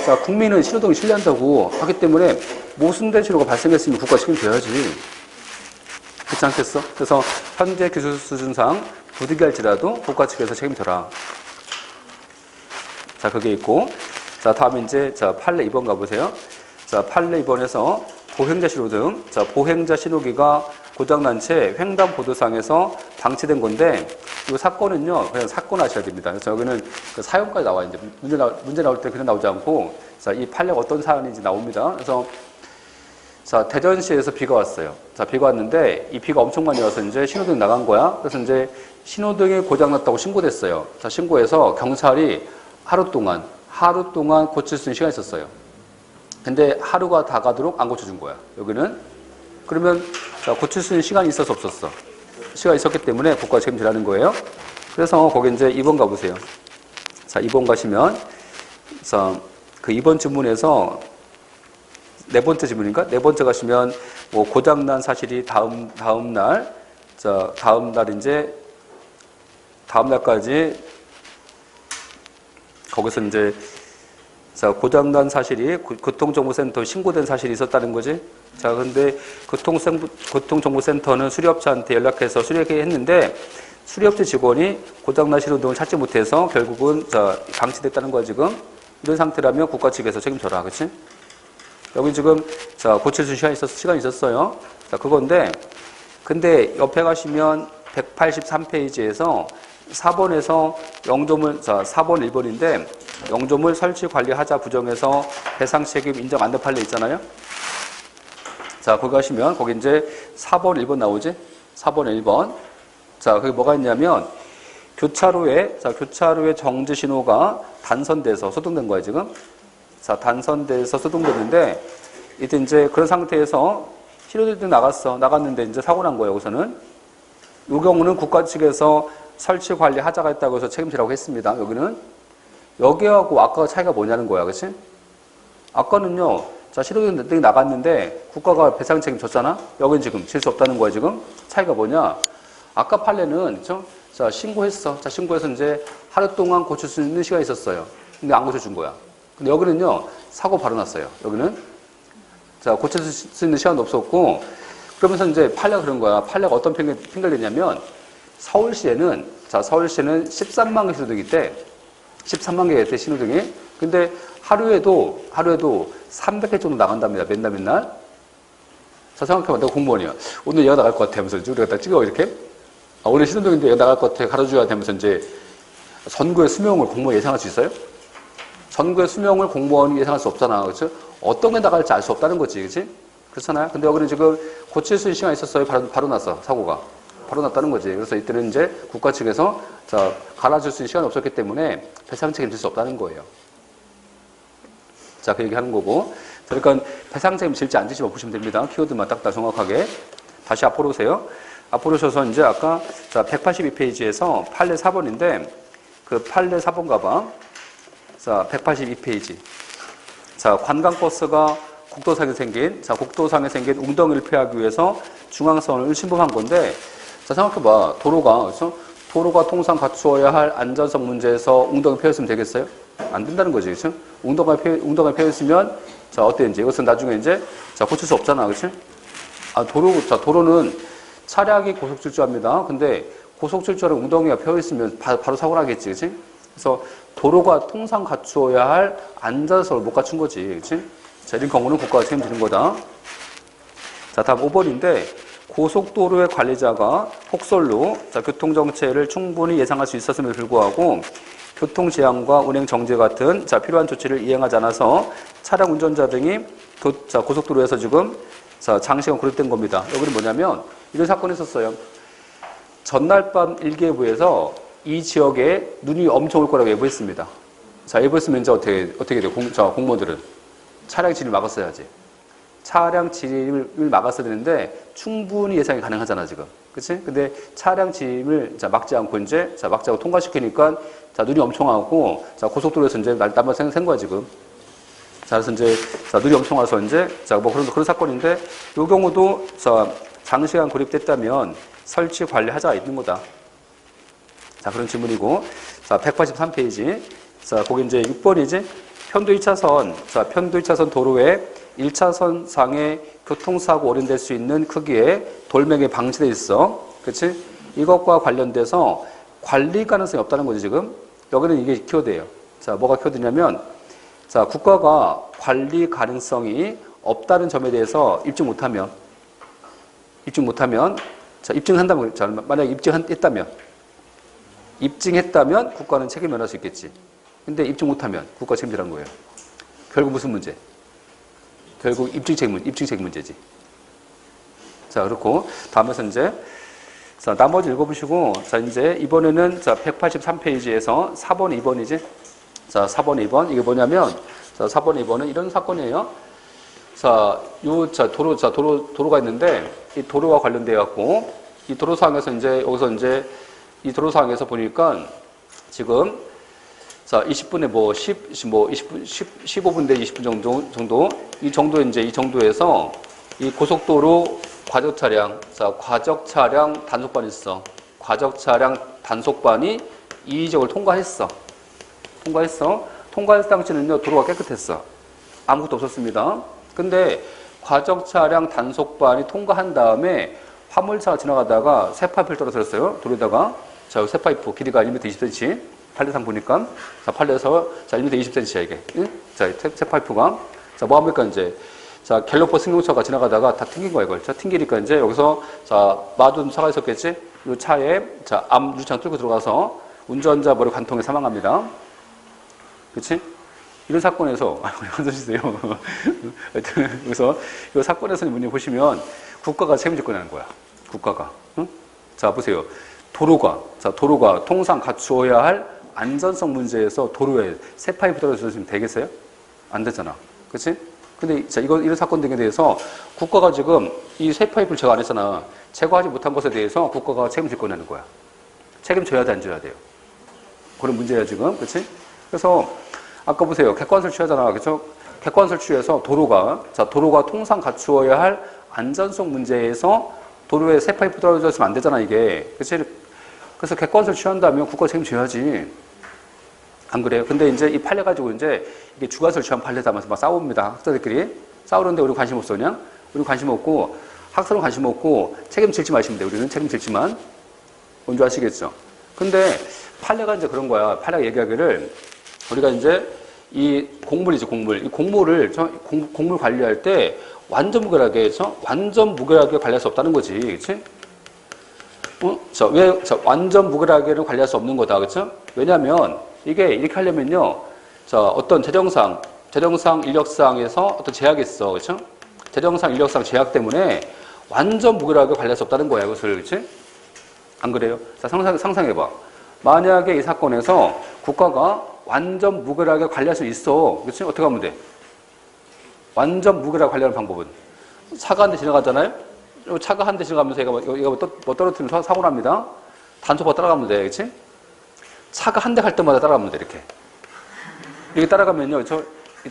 자, 국민은 신호등을 신뢰한다고 하기 때문에, 모순된 신호가 발생했으면 국가 책임져야지. 그렇지 않겠어? 그래서, 현재 기술 수준상 부득이할지라도 국가 측에서 책임져라. 자, 그게 있고. 자, 다음에 이제, 판례 2번 가보세요. 자, 판례 2번에서 보행자 신호등. 자, 보행자 신호기가 고장난 채 횡단보도상에서 방치된 건데, 이 사건은요, 그냥 사건 하셔야 됩니다. 그래서 여기는 그 사연까지 나와요. 이제 문제 나올 때 그냥 나오지 않고, 자, 이 판례가 어떤 사연인지 나옵니다. 그래서, 자, 대전시에서 비가 왔어요. 자, 비가 왔는데, 이 비가 엄청 많이 와서 이제 신호등이 나간 거야. 그래서 이제 신호등이 고장났다고 신고됐어요. 자, 신고해서 경찰이 하루 동안 고칠 수 있는 시간이 있었어요. 근데 하루가 다 가도록 안 고쳐준 거야. 여기는. 그러면, 고칠 수 있는 시간이 있어서 없었어. 시간이 있었기 때문에 국가 책임지라는 거예요. 그래서 거기 이제 2번 가보세요. 자, 2번 가시면, 그 2번 질문에서 네 번째 질문인가? 네 번째 가시면, 뭐, 고장난 사실이 다음 날까지 거기서 이제, 고장난 사실이 교통정보센터에 신고된 사실이 있었다는 거지. 자, 근데 교통정보센터는 수리업체한테 연락해서 수리했는데, 수리업체 직원이 고장난 신호등을 찾지 못해서 결국은, 방치됐다는 거야, 지금. 이런 상태라면 국가 측에서 책임져라. 그치? 여기 지금, 고칠 수 있는 시간이 있었어요. 자, 그건데, 근데 옆에 가시면 183페이지에서 4번에서 4번 1번인데, 영조물 설치 관리하자 부정에서 배상 책임 인정 안 된 판례 있잖아요? 자, 거기 가시면, 거기 이제 4번 1번 나오지? 4번 1번. 자, 거기 뭐가 있냐면, 교차로에 정지 신호가 단선돼서 소등된 거야, 지금. 자, 단선돼서 소등됐는데, 이때 이제 그런 상태에서 신호등이 나갔는데 이제 사고 난 거예요, 여기서는. 이 경우는 국가 측에서 설치 관리 하자가 있다고 해서 책임지라고 했습니다. 여기는 여기하고 아까 차이가 뭐냐는 거야, 그렇지? 아까는요, 자 실효등이 나갔는데 국가가 배상 책임 졌잖아. 여기는 지금 질 수 없다는 거야. 지금 차이가 뭐냐? 아까 판례는 그렇죠? 자 신고했어. 자 신고해서 이제 하루 동안 고칠 수 있는 시간이 있었어요. 근데 안 고쳐준 거야. 근데 여기는요 사고 바로 났어요. 여기는 자 고칠 수 있는 시간도 없었고 그러면서 이제 판례가 그런 거야. 판례가 어떤 핑계를 냈냐면 서울시에는 13만 개 신호등이 있대. 13만 개가 있대 신호등이. 근데 하루에도 300개 정도 나간답니다. 맨날. 자 생각해봐. 내가 공무원이야. 오늘 얘가 나갈 것 같아 하면서 우리가 딱 찍어 이렇게. 아, 오늘 신호등인데 얘가 나갈 것 같아. 가르쳐줘야 되면서 이제 선거의 수명을 공무원이 예상할 수 있어요? 선거의 수명을 공무원이 예상할 수 없잖아. 그렇죠? 어떤 게 나갈지 알 수 없다는 거지. 그렇지? 그렇잖아요. 근데 여기는 지금 고칠 수 있는 시간이 있었어요. 바로 났어. 사고가. 바로 났다는 거지. 그래서 이때는 이제 국가 측에서 자, 갈아줄 수 있는 시간이 없었기 때문에 배상 책임질 수 없다는 거예요. 자, 그 얘기 하는 거고. 자, 그러니까 배상 책임 질지 안 질지 보시면 됩니다. 키워드만 딱딱 정확하게. 다시 앞으로 오세요. 앞으로 오셔서 이제 아까 자, 182페이지에서 판례 4번인데 그 판례 4번 가봐. 자, 182페이지. 자, 관광버스가 국도상에 생긴 웅덩이를 피하기 위해서 중앙선을 침범한 건데, 자, 생각해봐. 그래서 도로가 통상 갖추어야 할 안전성 문제에서 웅덩이 피했으면 되겠어요? 안 된다는 거지, 그렇죠? 웅덩이 피했으면, 자, 어때, 이제? 이것은 나중에 이제, 자, 고칠 수 없잖아, 그렇죠? 아, 도로는 차량이 고속 질주합니다. 근데 고속 질주하는 웅덩이가 피어있으면 바로 사고 나겠지, 그렇지? 그래서 도로가 통상 갖추어야 할 안전성을 못 갖춘 거지, 그렇지? 자, 이런 경우는 국가가 책임지는 거다. 자, 다음 5번인데, 고속도로의 관리자가 폭설로 자, 교통정체를 충분히 예상할 수 있었음에도 불구하고 교통제한과 운행 정지 같은 자, 필요한 조치를 이행하지 않아서 차량 운전자 등이 자, 고속도로에서 지금 자, 장시간 고립된 겁니다. 여기는 뭐냐면 이런 사건이 있었어요. 전날 밤 일개부에서 이 지역에 눈이 엄청 올 거라고 예보했습니다. 자, 예보했으면 이제 어떻게 돼요? 공무원들은 차량 진입을 막았어야지. 차량 진입을 막았어야 되는데 충분히 예상이 가능하잖아 지금, 그렇지? 근데 차량 진입을 자 막지 않고 막지 않고 통과시키니까 자 눈이 엄청 와고 자 고속도로에서 이제 날땀을 샌 거야 지금. 자 그래서 이제 자 눈이 엄청 와서 이제 자 뭐 그런 사건인데 이 경우도 자 장시간 고립됐다면 설치 관리 하자가 있는 거다. 자 그런 질문이고 자 183페이지 자 거기 이제 6번이지 편도 1차선 도로에 1차선 상에 교통사고 오인될 수 있는 크기의 돌멩이 방치돼 있어. 그렇지? 이것과 관련돼서 관리 가능성이 없다는 거지, 지금. 여기는 이게 키워드예요. 자, 뭐가 키워드냐면, 자, 국가가 관리 가능성이 없다는 점에 대해서 입증 못하면, 자, 입증한다면, 자, 만약에 입증했다면 국가는 책임 면할 수 있겠지. 근데 입증 못하면 국가 책임지라는 거예요. 결국 무슨 문제? 결국 입증 책임 문제지. 자, 그렇고, 다음에서 이제, 자, 나머지 읽어보시고, 자, 이제, 이번에는, 자, 183페이지에서 4번, 2번이지? 자, 4번, 2번. 이게 뭐냐면, 자, 4번, 2번은 이런 사건이에요. 자, 도로가 있는데, 이 도로와 관련되어갖고, 이 도로상에서 이제, 여기서 이제, 이 도로상에서 보니까, 지금, 자, 20분에 15분 대 20분 정도, 이 정도에서 이 고속도로 과적 차량 단속반이 있어. 과적 차량 단속반이 이 지역을 통과했어. 통과했을 당시는요, 도로가 깨끗했어. 아무것도 없었습니다. 근데 과적 차량 단속반이 통과한 다음에 화물차가 지나가다가 새 파이프를 떨어뜨렸어요. 도로에다가. 자, 새 파이프 길이가 1m 20cm. 판례상 보니까. 자, 판례에서, 자, 1m 20cm야, 이게. 응? 자, 새 파이프가. 자, 뭐 합니까, 이제. 자, 갤로퍼 승용차가 지나가다가 다 튕긴 거야, 이걸. 자, 튕기니까 이제 여기서, 자, 마둔 차가 있었겠지? 이 차에, 자, 암 유창 뚫고 들어가서 운전자 머리 관통에 사망합니다. 그치? 이런 사건에서, 앉으시세요. 그래서 이 사건에서 문제 보시면 국가가 책임질 거라는 거야. 국가가. 응? 자, 보세요. 도로가 통상 갖추어야 할 안전성 문제에서 도로에 새 파이프 떨어졌으면 되겠어요? 안 되잖아. 그치? 근데 자, 이런 사건 등에 대해서 국가가 지금 이 새 파이프를 제거 안 했잖아. 제거하지 못한 것에 대해서 국가가 책임질 거냐는 거야. 책임져야 돼, 안 져야 돼요? 그런 문제야, 지금. 그치? 그래서, 아까 보세요. 객관설치하잖아. 그쵸? 객관설치에서 도로가 통상 갖추어야 할 안전성 문제에서 도로에 새 파이프 떨어져 있으면 안 되잖아, 이게. 그치? 그래서 객관설치한다면 국가 책임져야지. 안 그래요? 근데 이제 이 판례 가지고 이제 이게 주관설치한 판례다면서 막 싸웁니다. 학자들끼리. 싸우는데 우리 관심 없어, 그냥? 우리 관심 없고, 학설은 관심 없고, 책임질지 마시면 돼요. 우리는 책임질지만. 뭔지 아시겠죠? 근데 판례가 이제 그런 거야. 판례가 얘기하기를 우리가 이제 이 곡물이죠, 곡물. 이 곡물을, 곡물 관리할 때 완전 무결하게 관리할 수 없다는 거지. 그치? 완전 무결하게는 관리할 수 없는 거다. 그쵸? 왜냐면 이게 이렇게 하려면요. 어떤 재정상 인력상에서 어떤 제약이 있어. 그쵸? 재정상 인력상 제약 때문에 완전 무결하게 관리할 수 없다는 거야. 그것을. 그치? 안 그래요? 자, 상상해봐. 만약에 이 사건에서 국가가 완전 무결하게 관리할 수 있어. 그치? 어떻게 하면 돼? 완전 무결하게 관리하는 방법은? 차가 한 대 지나가잖아요? 차가 한 대 지나가면서 얘가 뭐 떨어뜨리면 사고 납니다. 단속반 따라가면 돼. 그치? 차가 한 대 갈 때마다 따라가면 돼. 이렇게 따라가면요.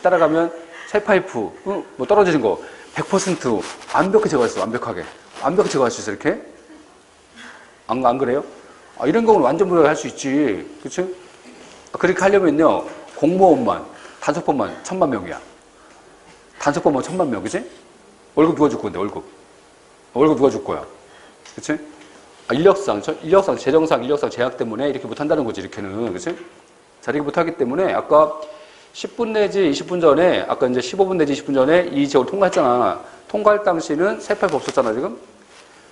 따라가면 새 파이프, 뭐 떨어지는 거 100% 완벽히 제거할 수 있어. 완벽히 제거할 수 있어. 이렇게. 안 그래요? 이런 경우는 완전 무효하게 할 수 있지. 그치? 그렇게 하려면요. 공무원만, 단속범만 1000만 명이야. 단속범만 1000만 명, 그치? 월급 누가 줄 건데, 월급 누가 줄 거야. 그치? 인력상, 재정상, 인력상 제약 때문에 이렇게 못한다는 거지, 이렇게는. 그치? 자, 이렇게 못하기 때문에 아까 10분 내지 20분 전에, 아까 이제 15분 내지 20분 전에 이 지역을 통과했잖아. 통과할 당시는 새 파이프 없었잖아, 지금?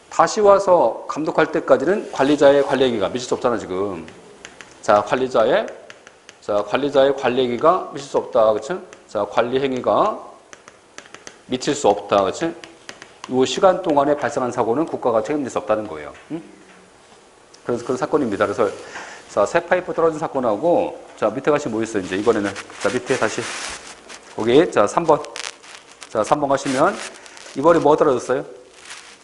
다시 와서 감독할 때까지는 관리자의 관리행위가 미칠 수 없잖아, 지금. 자, 관리자의 관리행위가 미칠 수 없다, 그치? 자, 관리행위가 미칠 수 없다, 그치? 이 시간 동안에 발생한 사고는 국가가 책임질 수 없다는 거예요. 응? 그래서 그런 사건입니다. 그래서, 자, 새 파이프 떨어진 사건하고, 자, 밑에 가시 뭐 있어요, 이제, 이번에는. 자, 밑에 다시. 거기, 자, 3번. 자, 3번 가시면, 이번에 뭐 떨어졌어요?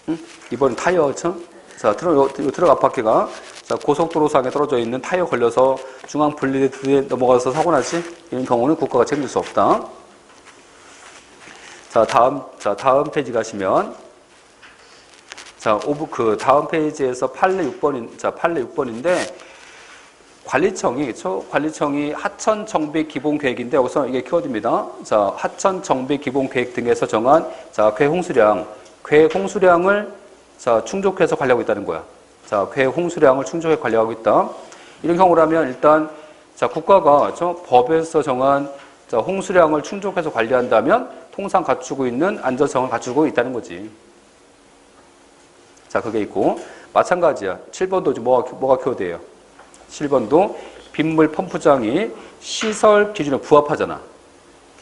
응? 이번 타이어, 자, 트럭 앞바퀴가, 자, 고속도로상에 떨어져 있는 타이어 걸려서 중앙 분리대에 넘어가서 사고 났지? 이런 경우는 국가가 책임질 수 없다. 자, 다음 페이지 가시면, 자, 다음 페이지에서 판례 6번인데, 관리청이 하천 정비 기본 계획인데, 여기서 이게 키워드입니다. 자, 하천 정비 기본 계획 등에서 정한, 자, 궤 홍수량을 자, 충족해서 관리하고 있다는 거야. 자, 궤 홍수량을 충족해 관리하고 있다. 이런 경우라면 일단 자, 국가가 법에서 정한 자, 홍수량을 충족해서 관리한다면 통상 갖추고 있는 안전성을 갖추고 있다는 거지. 자, 그게 있고 마찬가지야. 7번도 뭐가 키워드예요? 7번도 빗물 펌프장이 시설 기준에 부합하잖아.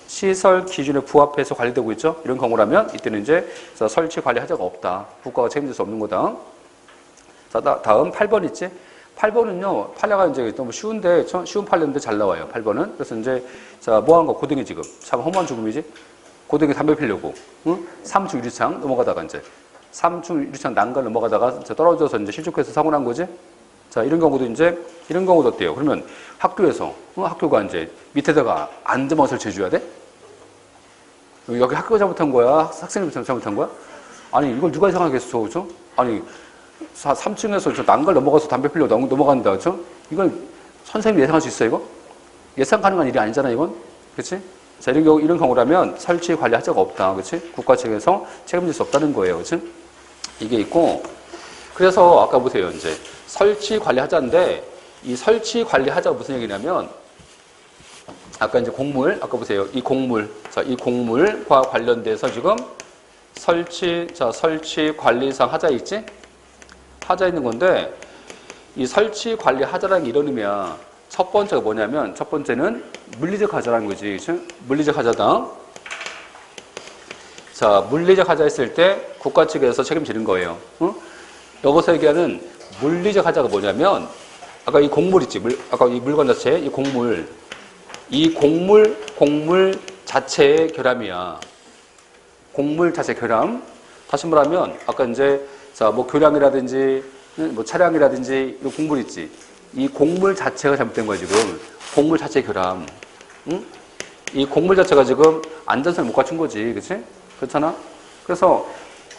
시설 기준에 부합해서 관리되고 있죠. 이런 경우라면 이때는 이제 설치 관리 하자가 없다. 국가가 책임질 수 없는 거다. 자, 다음 8번 있지? 8번은요. 판례가 이제 너무 쉬운데 쉬운 판례인데 잘 나와요. 8번은. 그래서 이제 자, 뭐 하는 거? 고등이 지금. 참 허무한 죽음이지. 고등이 담배 피려고. 응? 3층 유리창 넘어가다가 이제 3층 유리창 난간 넘어가다가 떨어져서 이제 실족해서 사고 난 거지. 자, 이런 경우도 어때요? 그러면 학교에서, 학교가 이제 밑에다가 안전망 설치해줘야 돼? 여기 학교가 잘못한 거야? 학생이 잘못한 거야? 아니, 이걸 누가 예상하겠어, 그죠? 아니, 3층에서 저 난간 넘어가서 담배 피려 넘어간다, 그죠? 이건 선생님이 예상할 수 있어, 이거? 예상 가능한 일이 아니잖아, 이건? 그치? 자, 이런 경우라면 설치 관리 하자가 없다, 그치? 국가 측에서 책임질 수 없다는 거예요, 그치? 이게 있고, 그래서 아까 보세요, 이제. 설치 관리 하자인데, 이 설치 관리 하자가 무슨 얘기냐면, 아까 이제 아까 보세요. 이 곡물과 관련돼서 지금 설치 관리상 하자 있지? 하자 있는 건데, 이 설치 관리 하자라는 게 이런 의미야. 첫 번째가 뭐냐면, 첫 번째는 물리적 하자라는 거지. 그치? 물리적 하자다. 자, 물리적 하자 했을 때 국가 측에서 책임지는 거예요. 응? 여기서 얘기하는 물리적 하자가 뭐냐면, 아까 이 곡물 있지? 아까 이 물건 자체, 이 곡물 자체의 결함이야. 곡물 자체 결함. 다시 말하면 아까 이제 자, 뭐 교량이라든지 뭐 차량이라든지 이 곡물 있지. 이 곡물 자체가 잘못된 거야 지금. 곡물 자체 결함. 응? 이 곡물 자체가 지금 안전성을 못 갖춘 거지, 그렇지? 그렇잖아. 그래서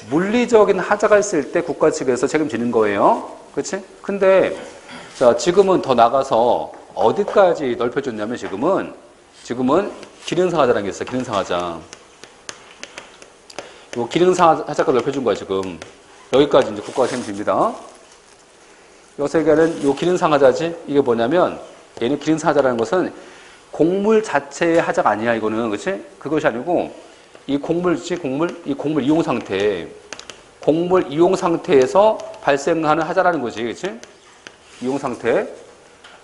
물리적인 하자가 있을 때 국가 측에서 책임지는 거예요, 그렇지? 근데 자 지금은 더 나가서 어디까지 넓혀줬냐면 지금은 기능상 하자라는 게 있어, 기능상 하자. 요 기능상 하자까지 넓혀준 거야 지금. 여기까지 이제 국가가 책임집니다. 여기서 얘기하는 요 기능상 하자지. 이게 뭐냐면 얘는 기능상 하자라는 것은 곡물 자체의 하자가 아니야 이거는, 그렇지? 그것이 아니고 이 곡물이지 이 곡물 이용 상태, 곡물 이용 상태에서 발생하는 하자라는 거지, 그렇지? 이용 상태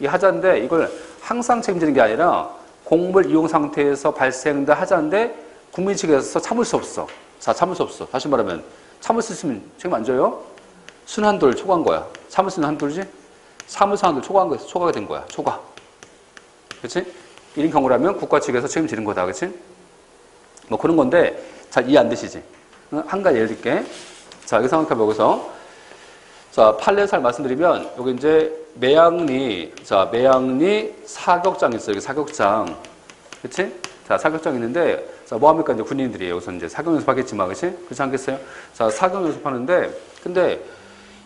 이 하자인데 이걸 항상 책임지는 게 아니라 곡물 이용 상태에서 발생된 하자인데 국민 측에서 참을 수 없어. 자, 참을 수 없어. 다시 말하면 참을 수 있으면 책임 안 져요? 순한도를 초과한 거야. 참을 수 있는 한도지? 참을 수 한도를 초과한 거에서 초과가 된 거야. 초과. 그렇지? 이런 경우라면 국가 측에서 책임지는 거다. 그렇지? 뭐 그런 건데 잘 이해 안 되시지? 한 가지 예를 들게. 자, 여기 생각해보고 여기서 자, 판례살 말씀드리면 여기 이제 매양리 사격장 있어요. 여기 사격장. 그렇지? 자, 사격장 있는데 자, 뭐 합니까? 이제 군인들이에요. 우선 이제 사격 연습하겠지만, 그렇지? 그렇지 않겠어요? 자, 사격 연습하는데 근데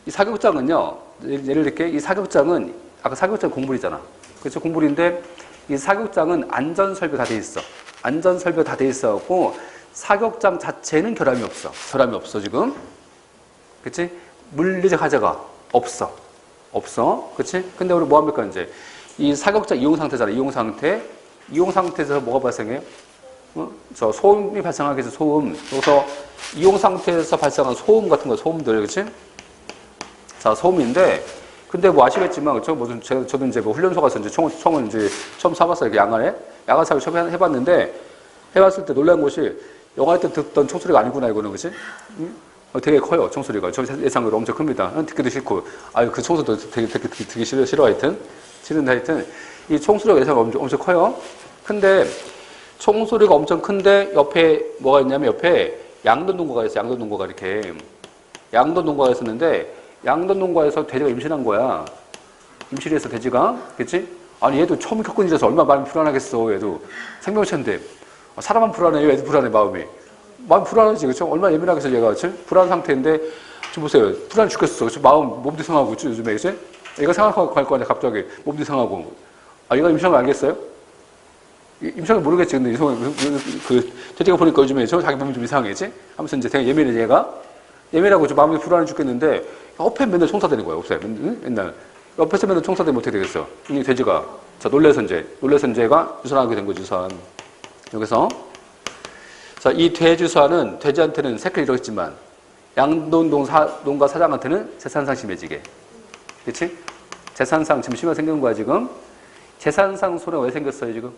이 사격장은요. 예를 들게 이 사격장은 아까 사격장 곡물이잖아. 그렇죠? 곡물인데 이 사격장은 안전설비 다 돼 있어. 안전설비 다 돼 있어갖고 사격장 자체는 결함이 없어 지금. 그치? 물리적 하자가 없어. 그치? 근데 우리 뭐 합니까 이제 이 사격장 이용 상태잖아. 이용 상태에서 뭐가 발생해요? 저 소음이 발생하겠지. 소음. 그래서 이용 상태에서 발생한 소음 같은 거, 소음들, 그치? 자, 소음인데 근데 뭐 아시겠지만, 그쵸? 저도 이제 뭐 훈련소 가서 이제 총을 이제 처음 쏴봤어요. 야간에. 야간 사격 처음 해봤는데, 해봤을 때 놀란 것이, 영화할 때 듣던 총소리가 아니구나, 이거는, 그치? 되게 커요, 총소리가. 저 예상으로 엄청 큽니다. 듣기도 싫고. 아유, 그 총소리도 되게 싫어, 하여튼. 싫은데 하여튼. 이 총소리가 예상으로 엄청 커요. 근데, 총소리가 엄청 큰데, 옆에 뭐가 있냐면, 옆에 양돈농가가 있어요, 양돈농가가 이렇게. 양돈농가가 있었는데, 양돈농가에서 돼지가 임신한 거야. 임신해서 돼지가. 그치? 아니, 얘도 처음 겪은 일이라서 얼마나 마음이 불안하겠어, 얘도. 생명체인데. 사람만 불안해요, 얘도 불안해, 마음이. 마음이 불안하지, 그쵸? 얼마나 예민하겠어, 얘가, 그치? 불안한 상태인데, 지금 보세요. 불안해 죽겠어, 그치? 몸도 이상하고, 그치? 요즘에, 그치? 얘가 생각하고 갈 거 아니야, 갑자기. 몸도 이상하고. 아, 얘가 임신한 거 알겠어요? 임신한 거 모르겠지, 근데 돼지가 보니까 요즘에 자기 몸이 좀 이상해, 그치? 하면서 이제 되게 예민해, 얘가. 예민하고 좀 마음이 불안해 죽겠는데, 옆에 맨날 총사대는 거야, 옆에. 맨날. 옆에서 맨날 총사대면 어떻게 되겠어? 이 돼지가. 자, 놀래선제가 유산하게 된 거지, 유산. 여기서. 자, 이 돼지수화는 돼지한테는 새끼를 잃었지만, 양돈농가 사장한테는 재산상 심해지게. 그치? 재산상 지금 심해 생긴 거야, 지금. 재산상 손해가 왜 생겼어요, 지금?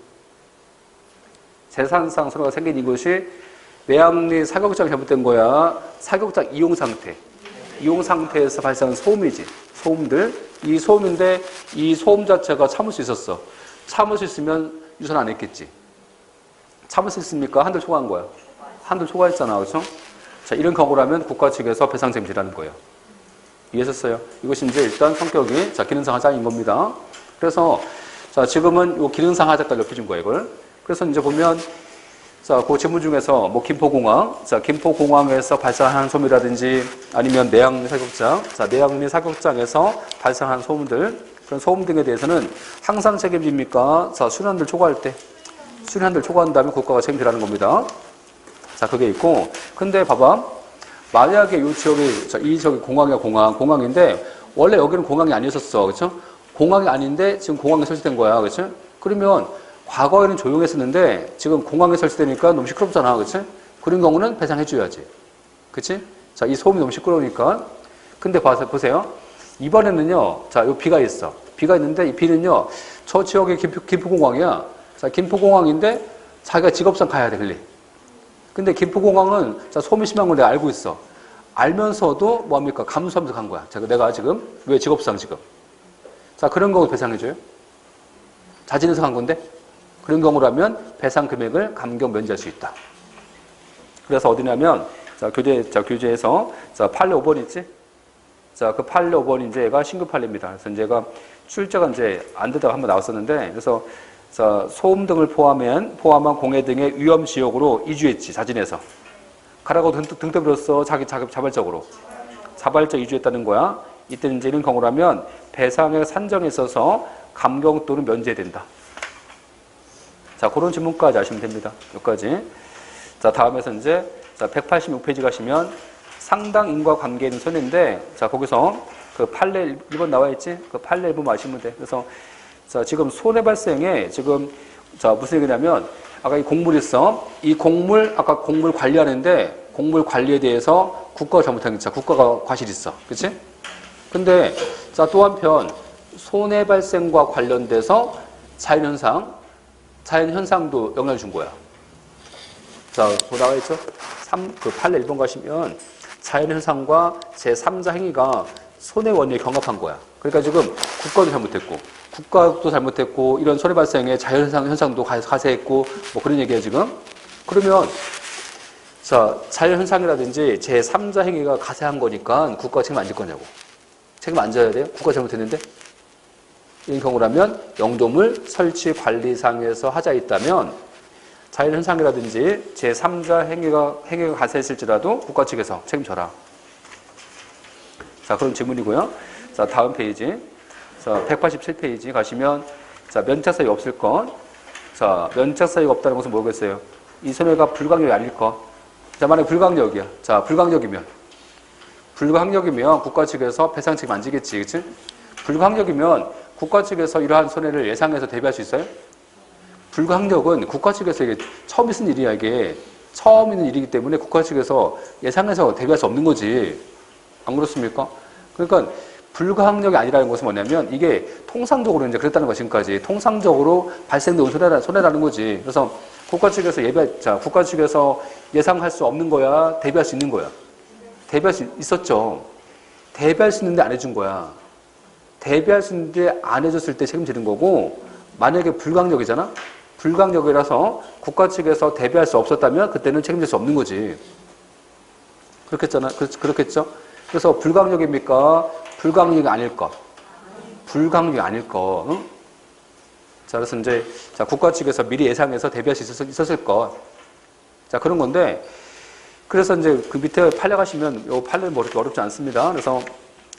재산상 손해가 생긴 이것이 매양리 사격장이 잘못된 거야. 사격장 이용 상태에서 발생한 소음이지. 소음들. 이 소음인데 이 소음 자체가 참을 수 있었어. 참을 수 있으면 유산 안 했겠지. 참을 수 있습니까? 한도 초과한 거야. 한도 초과했잖아. 그렇죠? 자, 이런 경우라면 국가 측에서 배상 책임지라는 거예요. 이해하셨어요? 이것이 이제 일단 성격이 자, 기능상 하자인 겁니다. 그래서 자, 지금은 요 기능상 하자까지 높여준 거예요, 이걸. 그래서 이제 보면 자, 그 질문 중에서 뭐 김포공항, 자, 김포공항에서 발생한 소음이라든지 아니면 내양리 사격장, 자, 내양리 사격장에서 발생한 소음들, 그런 소음 등에 대해서는 항상 책임집니까? 자, 순환들 초과할 때, 순환들 초과한다면 국가가 책임지라는 겁니다. 자, 그게 있고, 근데 봐봐, 만약에 이 지역이, 자, 이 지역이 공항이야, 공항인데 원래 여기는 공항이 아니었었어, 그렇죠? 공항이 아닌데 지금 공항에 설치된 거야, 그렇죠? 그러면 과거에는 조용했었는데 지금 공항에 설치되니까 너무 시끄럽잖아, 그렇지? 그런 경우는 배상해줘야지, 그렇지? 자, 이 소음이 너무 시끄러우니까. 근데 보세요. 이번에는요, 자, 요 비가 있어. 비가 있는데 이 비는요, 저 지역이 김포공항이야. 자, 김포공항인데 자기가 직업상 가야 돼, 빨리. 근데 김포공항은 자, 소음이 심한 걸 내가 알고 있어. 알면서도 뭐합니까? 감수하면서 간 거야. 자, 내가 지금 왜 직업상 지금? 자, 그런 경우 배상해줘요? 자진해서 간 건데? 그런 경우라면 배상 금액을 감경 면제할 수 있다. 그래서 어디냐면, 자, 교재에서, 자, 판례 5번 있지? 자, 그 판례 5번이 이제 얘가 신규 판례입니다. 그래서 이제 얘가 출제가 이제 안 되다가 한번 나왔었는데, 그래서, 자, 소음 등을 포함한 공해 등의 위험 지역으로 이주했지, 자진해서. 가라고 등 떠밀었어, 자발적으로. 자발적 이주했다는 거야. 이때 이제 이런 경우라면 배상의 산정에 있어서 감경 또는 면제된다. 자, 그런 질문까지 아시면 됩니다. 여기까지. 자, 다음에서 이제, 자, 186페이지 가시면 상당 인과관계 있는 손해인데, 자, 거기서 그 판례 1번 나와 있지? 그 판례 1번 아시면 돼. 그래서, 자, 지금 손해 발생에 지금, 자, 무슨 얘기냐면, 아까 이 곡물 있어. 이 곡물, 아까 곡물 관리하는데, 곡물 관리에 대해서 국가가 잘못한 게 있어. 국가가 과실이 있어. 그치? 근데, 자, 또 한편, 손해 발생과 관련돼서 자연현상도 영향을 준 거야. 자, 뭐 나와 있죠? 그 판례 1번 가시면 자연현상과 제3자 행위가 손해 원리에 경합한 거야. 그러니까 지금 국가도 잘못했고, 이런 손해 발생에 자연현상도 가세했고, 뭐 그런 얘기야, 지금. 그러면, 자, 자연현상이라든지 제3자 행위가 가세한 거니까 국가가 책임 안 질 거냐고. 책임 안 져야 돼요? 국가 잘못했는데? 이런 경우라면 영도물 설치 관리상에서 하자 있다면 자연현상이라든지 제3자 행위가 가세했을지라도 국가 측에서 책임져라. 자, 그런 질문이고요. 자, 다음 페이지. 자, 187페이지 가시면, 자, 면책사유가 없을 것. 자, 면책사유가 없다는 것은 뭐겠어요? 이 손해가 불강력이 아닐 것. 자, 만약에 불강력이야. 자, 불강력이면 국가 측에서 배상 책임 안 지겠지, 그치? 불강력이면 국가 측에서 이러한 손해를 예상해서 대비할 수 있어요? 불강력은 국가 측에서 이게 처음 있는 일이야, 이게. 처음 있는 일이기 때문에 국가 측에서 예상해서 대비할 수 없는 거지. 안 그렇습니까? 그러니까 불가항력이 아니라는 것은 뭐냐면 이게 통상적으로 이제 그랬다는 거 지금까지 통상적으로 발생된 손해라는 거지. 그래서 국가 측에서 국가 측에서 예상할 수 없는 거야, 대비할 수 있는 거야. 대비할 수 있었죠. 대비할 수 있는데 안 해준 거야. 대비할 수 있는데 안 해줬을 때 책임지는 거고, 만약에 불강력이잖아? 불강력이라서 국가 측에서 대비할 수 없었다면 그때는 책임질 수 없는 거지. 그렇겠죠? 그래서 불강력입니까? 불강력이 아닐 것. 불강력이 아닐 것. 응? 자, 그래서 이제, 자, 국가 측에서 미리 예상해서 대비할 수 있었을 것. 자, 그런 건데, 그래서 이제 그 밑에 판례 가시면, 요 판례는 뭐 그렇게 어렵지 않습니다. 그래서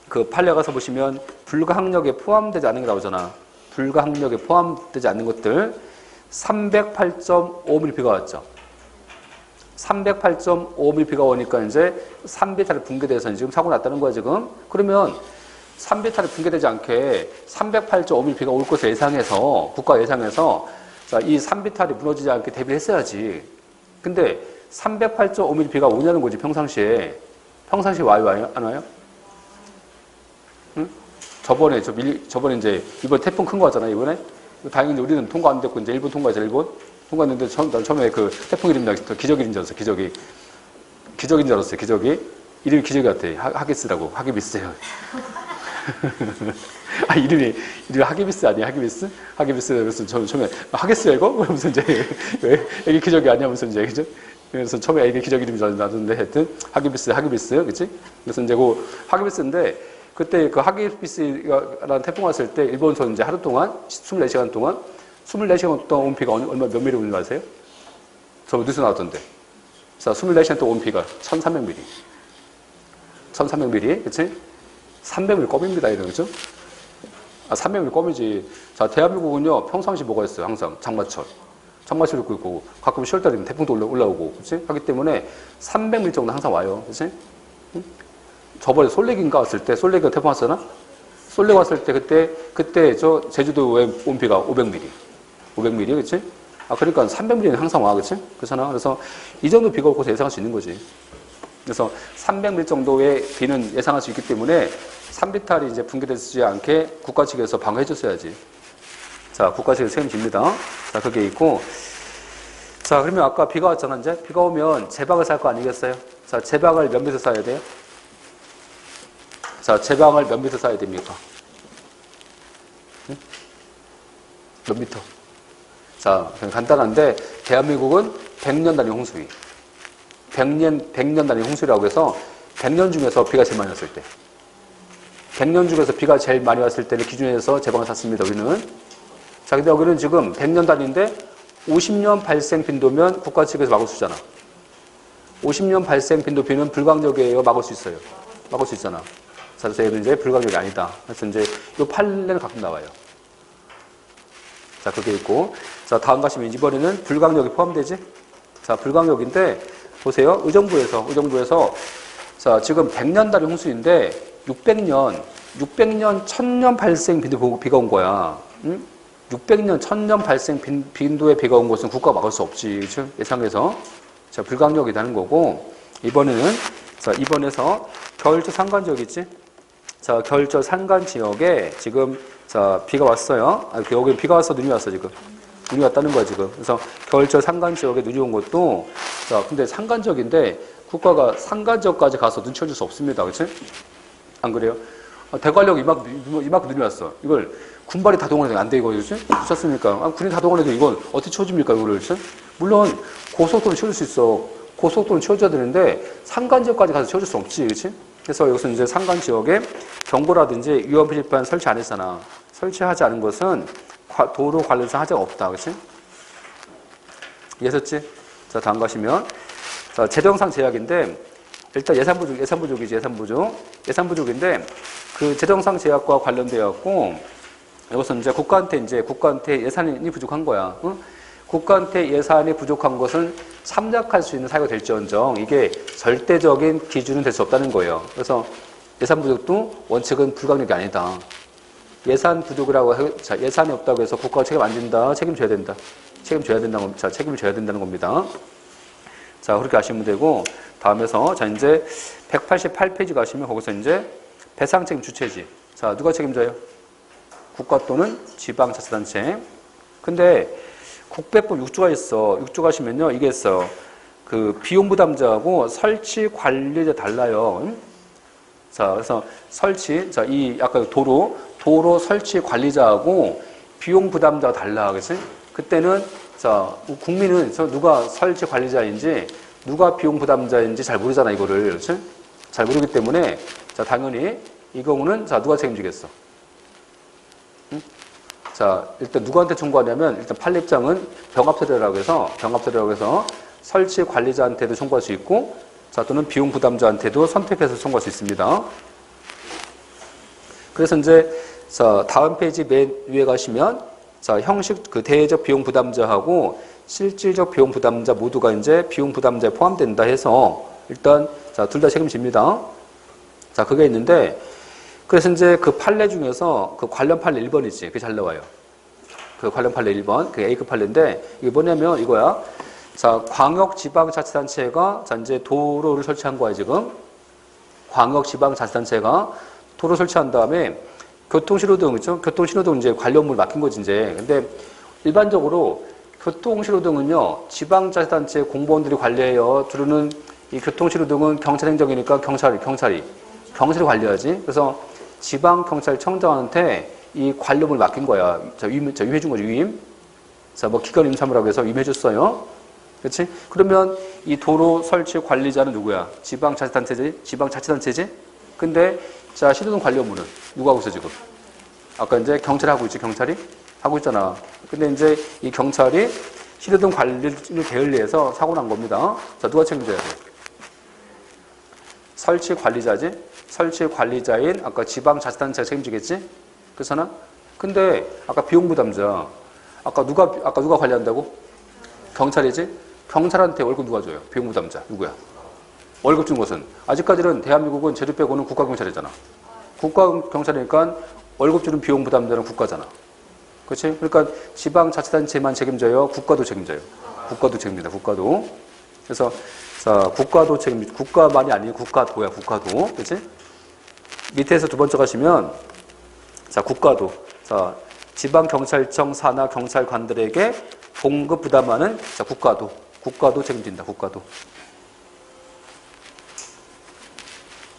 그 판례 가서 보시면, 불가항력에 포함되지 않는 게 나오잖아. 불가항력에 포함되지 않는 것들, 308.5mm가 왔죠. 308.5mm가 오니까 이제 3비탈이 붕괴돼서 지금 사고 났다는 거야, 지금. 그러면 3비탈이 붕괴되지 않게 308.5mm가 올 것을 예상해서, 국가 예상해서, 자, 이 3비탈이 무너지지 않게 대비를 했어야지. 근데 308.5mm가 오냐는 거지, 평상시에. 평상시에 와요, 안 와요? 응? 저번에 이제, 이번 태풍 큰 거 왔잖아요, 이번에. 다행히 우리는 통과 안 됐고, 이제 일본 통과했잖아, 일본. 통과했는데, 처음에 그 태풍 이름이 기적인 줄 알았어, 기적이. 기적인 줄 알았어요, 기적이. 이름이 기적이 같아. 하기스라고. 하기비스예요. 아, 이름이 하기비스 아니야, 하기비스? 하기비스. 그래서 처음에, 하겠어요, 이거? 그러면서 이제, 왜? 이게 기적이 아니냐면서 이제, 그죠? 그래서 처음에 이게 기적 이름이 나왔는데, 하여튼, 하기비스, 그치? 그래서 이제 그 하기비스인데, 그때 그 하기비스라는 태풍 왔을 때, 일본에서 이제 하루 동안, 24시간 동안 온 비가 얼마, 몇 미리 오는 줄 아세요? 저 뉴스 나왔던데. 자, 24시간 동안 온 비가 1300mm. 1300mm, 그치? 300mm 껌입니다, 이런, 그죠? 아, 300mm 껌이지. 자, 대한민국은요, 평상시 뭐가 있어요, 항상? 장마철 있고 있고, 가끔 10월달이면 태풍도 올라오고, 그치? 하기 때문에 300mm 정도 항상 와요, 그치? 응? 저번에 솔레기인가 왔을 때, 솔레기가 태풍 왔잖아? 솔레기 왔을 때, 그때 제주도에 온 비가 500mm. 500mm, 그치? 아, 그러니까 300mm는 항상 와, 그치? 그렇잖아? 그래서 이 정도 비가 올 것을 예상할 수 있는 거지. 그래서 300mm 정도의 비는 예상할 수 있기 때문에 3비탈이 이제 붕괴되지 않게 국가 측에서 방어해 줬어야지. 자, 국가 측에서 책임집니다. 자, 그게 있고. 자, 그러면 아까 비가 왔잖아, 이제? 비가 오면 제방을 쌀 거 아니겠어요? 자, 제방을 몇 미터 쌓아야 돼요? 자, 제방을 몇 미터 쌓아야 됩니까? 응? 몇 미터? 자, 그냥 간단한데, 대한민국은 100년 단위 홍수위. 100년 단위 홍수라고 해서 100년 중에서 비가 제일 많이 왔을 때. 100년 중에서 비가 제일 많이 왔을 때를 기준해서 제방을 샀습니다, 우리는. 자, 근데 여기는 지금 100년 단위인데 50년 발생 빈도면 국가 측에서 막을 수 있잖아. 50년 발생 빈도 비는 불강력이에요, 막을 수 있어요. 막을 수 있잖아. 자, 그래서 얘는 이제 불강력이 아니다. 그래서 이제 이 판례는 가끔 나와요. 자, 그게 있고. 자, 다음 가시면 이번에는 불강력이 포함되지? 자, 불강력인데, 보세요. 의정부에서, 자, 지금 100년 단위 홍수인데, 600년, 1000년 발생 빈도 비가 온 거야. 응? 600년, 1000년 발생 빈도의 비가 온 것은 국가가 막을 수 없지. 그쵸? 예상해서. 자, 불강력이라는 거고, 이번에는, 자, 이번에서 겨울철 산간 지역 있지? 자, 겨울철 산간 지역에 지금, 자, 비가 왔어요. 여기 비가 왔어, 눈이 왔어, 지금. 눈이 왔다는 거야, 지금. 그래서 겨울철 산간 지역에 눈이 온 것도, 자, 근데 산간 지역인데, 국가가 산간 지역까지 가서 눈 치워줄 수 없습니다. 그치? 안 그래요? 대관령 이만큼 눈이 왔어. 이걸 군발이 다 동원해도 안 돼, 이거, 그치? 미쳤습니까? 군이 다 동원해도 이건 어떻게 치워줍니까, 이거를, 그치? 물론, 고속도로 치워줄 수 있어. 고속도로는 치워줘야 되는데, 산간 지역까지 가서 치워줄 수 없지, 그치? 그래서 여기서 이제 산간 지역에 경보라든지 위험 표지판 설치 안 했잖아. 설치하지 않은 것은 도로 관련상 하자가 없다, 그치? 이해했지? 자, 다음 가시면. 자, 재정상 제약인데, 일단 예산부족인데, 그 재정상 제약과 관련되어갖고, 여기서 이제 국가한테 예산이 부족한 거야. 응? 국가한테 예산이 부족한 것은 참작할 수 있는 사유가 될지언정 이게 절대적인 기준은 될 수 없다는 거예요. 그래서 예산 부족도 원칙은 불가능이 아니다. 예산 부족이라고 자, 예산이 없다고 해서 국가가 책임 안 진다. 책임져야 된다. 자, 책임을 져야 된다는 겁니다. 자, 그렇게 아시면 되고 다음에서 자, 이제 188페이지 가시면 거기서 이제 배상 책임 주체지. 자, 누가 책임져요? 국가 또는 지방자치단체. 근데 국배법 6조가 있어. 6조 가시면요, 이게 있어. 그 비용 부담자하고 설치 관리자 달라요. 자, 그래서 설치, 자, 이 아까 도로 설치 관리자하고 비용 부담자가 달라, 그렇지? 그때는 자, 국민은 누가 설치 관리자인지 누가 비용 부담자인지 잘 모르잖아, 이거를, 그렇지? 잘 모르기 때문에 자, 당연히 이 경우는 자, 누가 책임지겠어? 응? 자, 일단 누구한테 청구하냐면 일단 판례입장은 병합서류라고 해서 설치 관리자한테도 청구할 수 있고 자, 또는 비용 부담자한테도 선택해서 청구할 수 있습니다. 그래서 이제 자, 다음 페이지 맨 위에 가시면 자, 형식 그 대외적 비용 부담자하고 실질적 비용 부담자 모두가 이제 비용 부담자에 포함된다 해서 일단 자, 둘 다 책임집니다. 자, 그게 있는데 그래서 이제 그 판례 중에서 그 관련 판례 1번이지. 그게 잘 나와요. 그 관련 판례 1번. 그게 A급 판례인데 이게 뭐냐면 이거야. 자, 광역지방자치단체가 자, 이제 도로를 설치한 거야, 지금. 광역지방자치단체가 도로 설치한 다음에 교통신호등, 그죠? 교통신호등 이제 관련물 맡긴 거지, 이제. 근데 일반적으로 교통신호등은요, 지방자치단체 공무원들이 관리해요. 주로는 이 교통신호등은 경찰행정이니까 경찰이 관리하지. 그래서 지방경찰청장한테 이 관료를 맡긴 거야. 자, 위임해준 거지, 위임. 자, 뭐 기관 임참이라고 해서 위임해줬어요. 그렇지? 그러면 이 도로 설치 관리자는 누구야? 지방자치단체지? 근데 자, 신호등 관료물은 누가 하고 있어, 지금? 아까 이제 경찰이 하고 있지, 경찰이? 하고 있잖아. 근데 이제 이 경찰이 신호등 관리를 게을리해서 사고 난 겁니다. 자, 누가 책임져야 돼? 설치 관리자지? 설치 관리자인 아까 지방자치단체가 책임지겠지? 그렇잖아? 근데 아까 비용 부담자 아까 누가 관리한다고? 경찰이지? 경찰한테 월급 누가 줘요? 비용 부담자 누구야? 월급 준 것은 아직까지는 대한민국은 제주 빼고는 국가경찰이잖아. 국가경찰이니까 월급 주는 비용 부담자는 국가잖아. 그렇지? 그러니까 지방자치단체만 책임져요? 국가도 책임져요? 국가도 책임진다. 국가도. 그래서 자, 국가만이 아니고 국가도야, 국가도. 그렇지? 밑에서 두 번째 가시면 자, 국가도. 자, 지방경찰청 산하 경찰관들에게 봉급 부담하는 자, 국가도 책임진다. 국가도.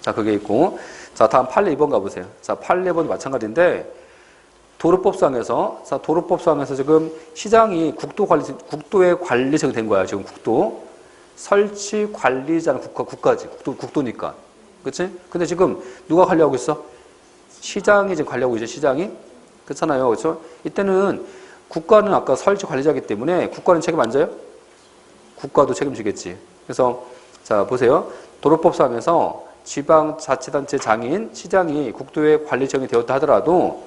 자, 그게 있고. 자, 다음 판례 2번 가보세요. 자, 판례 2번도 마찬가지인데 도로법상에서 지금 시장이 국도의 관리청이 된 거야, 지금 국도. 설치 관리자는 국가지. 국도니까. 그치? 근데 지금 누가 관리하고 있어? 시장이 지금 관리하고 있죠, 시장이. 그렇잖아요. 그렇죠? 이때는 국가는 아까 설치 관리자이기 때문에 국가는 책임 안 져요? 국가도 책임지겠지. 그래서 자, 보세요. 도로법상에서 지방자치단체 장인, 시장이 국도의 관리청이 되었다 하더라도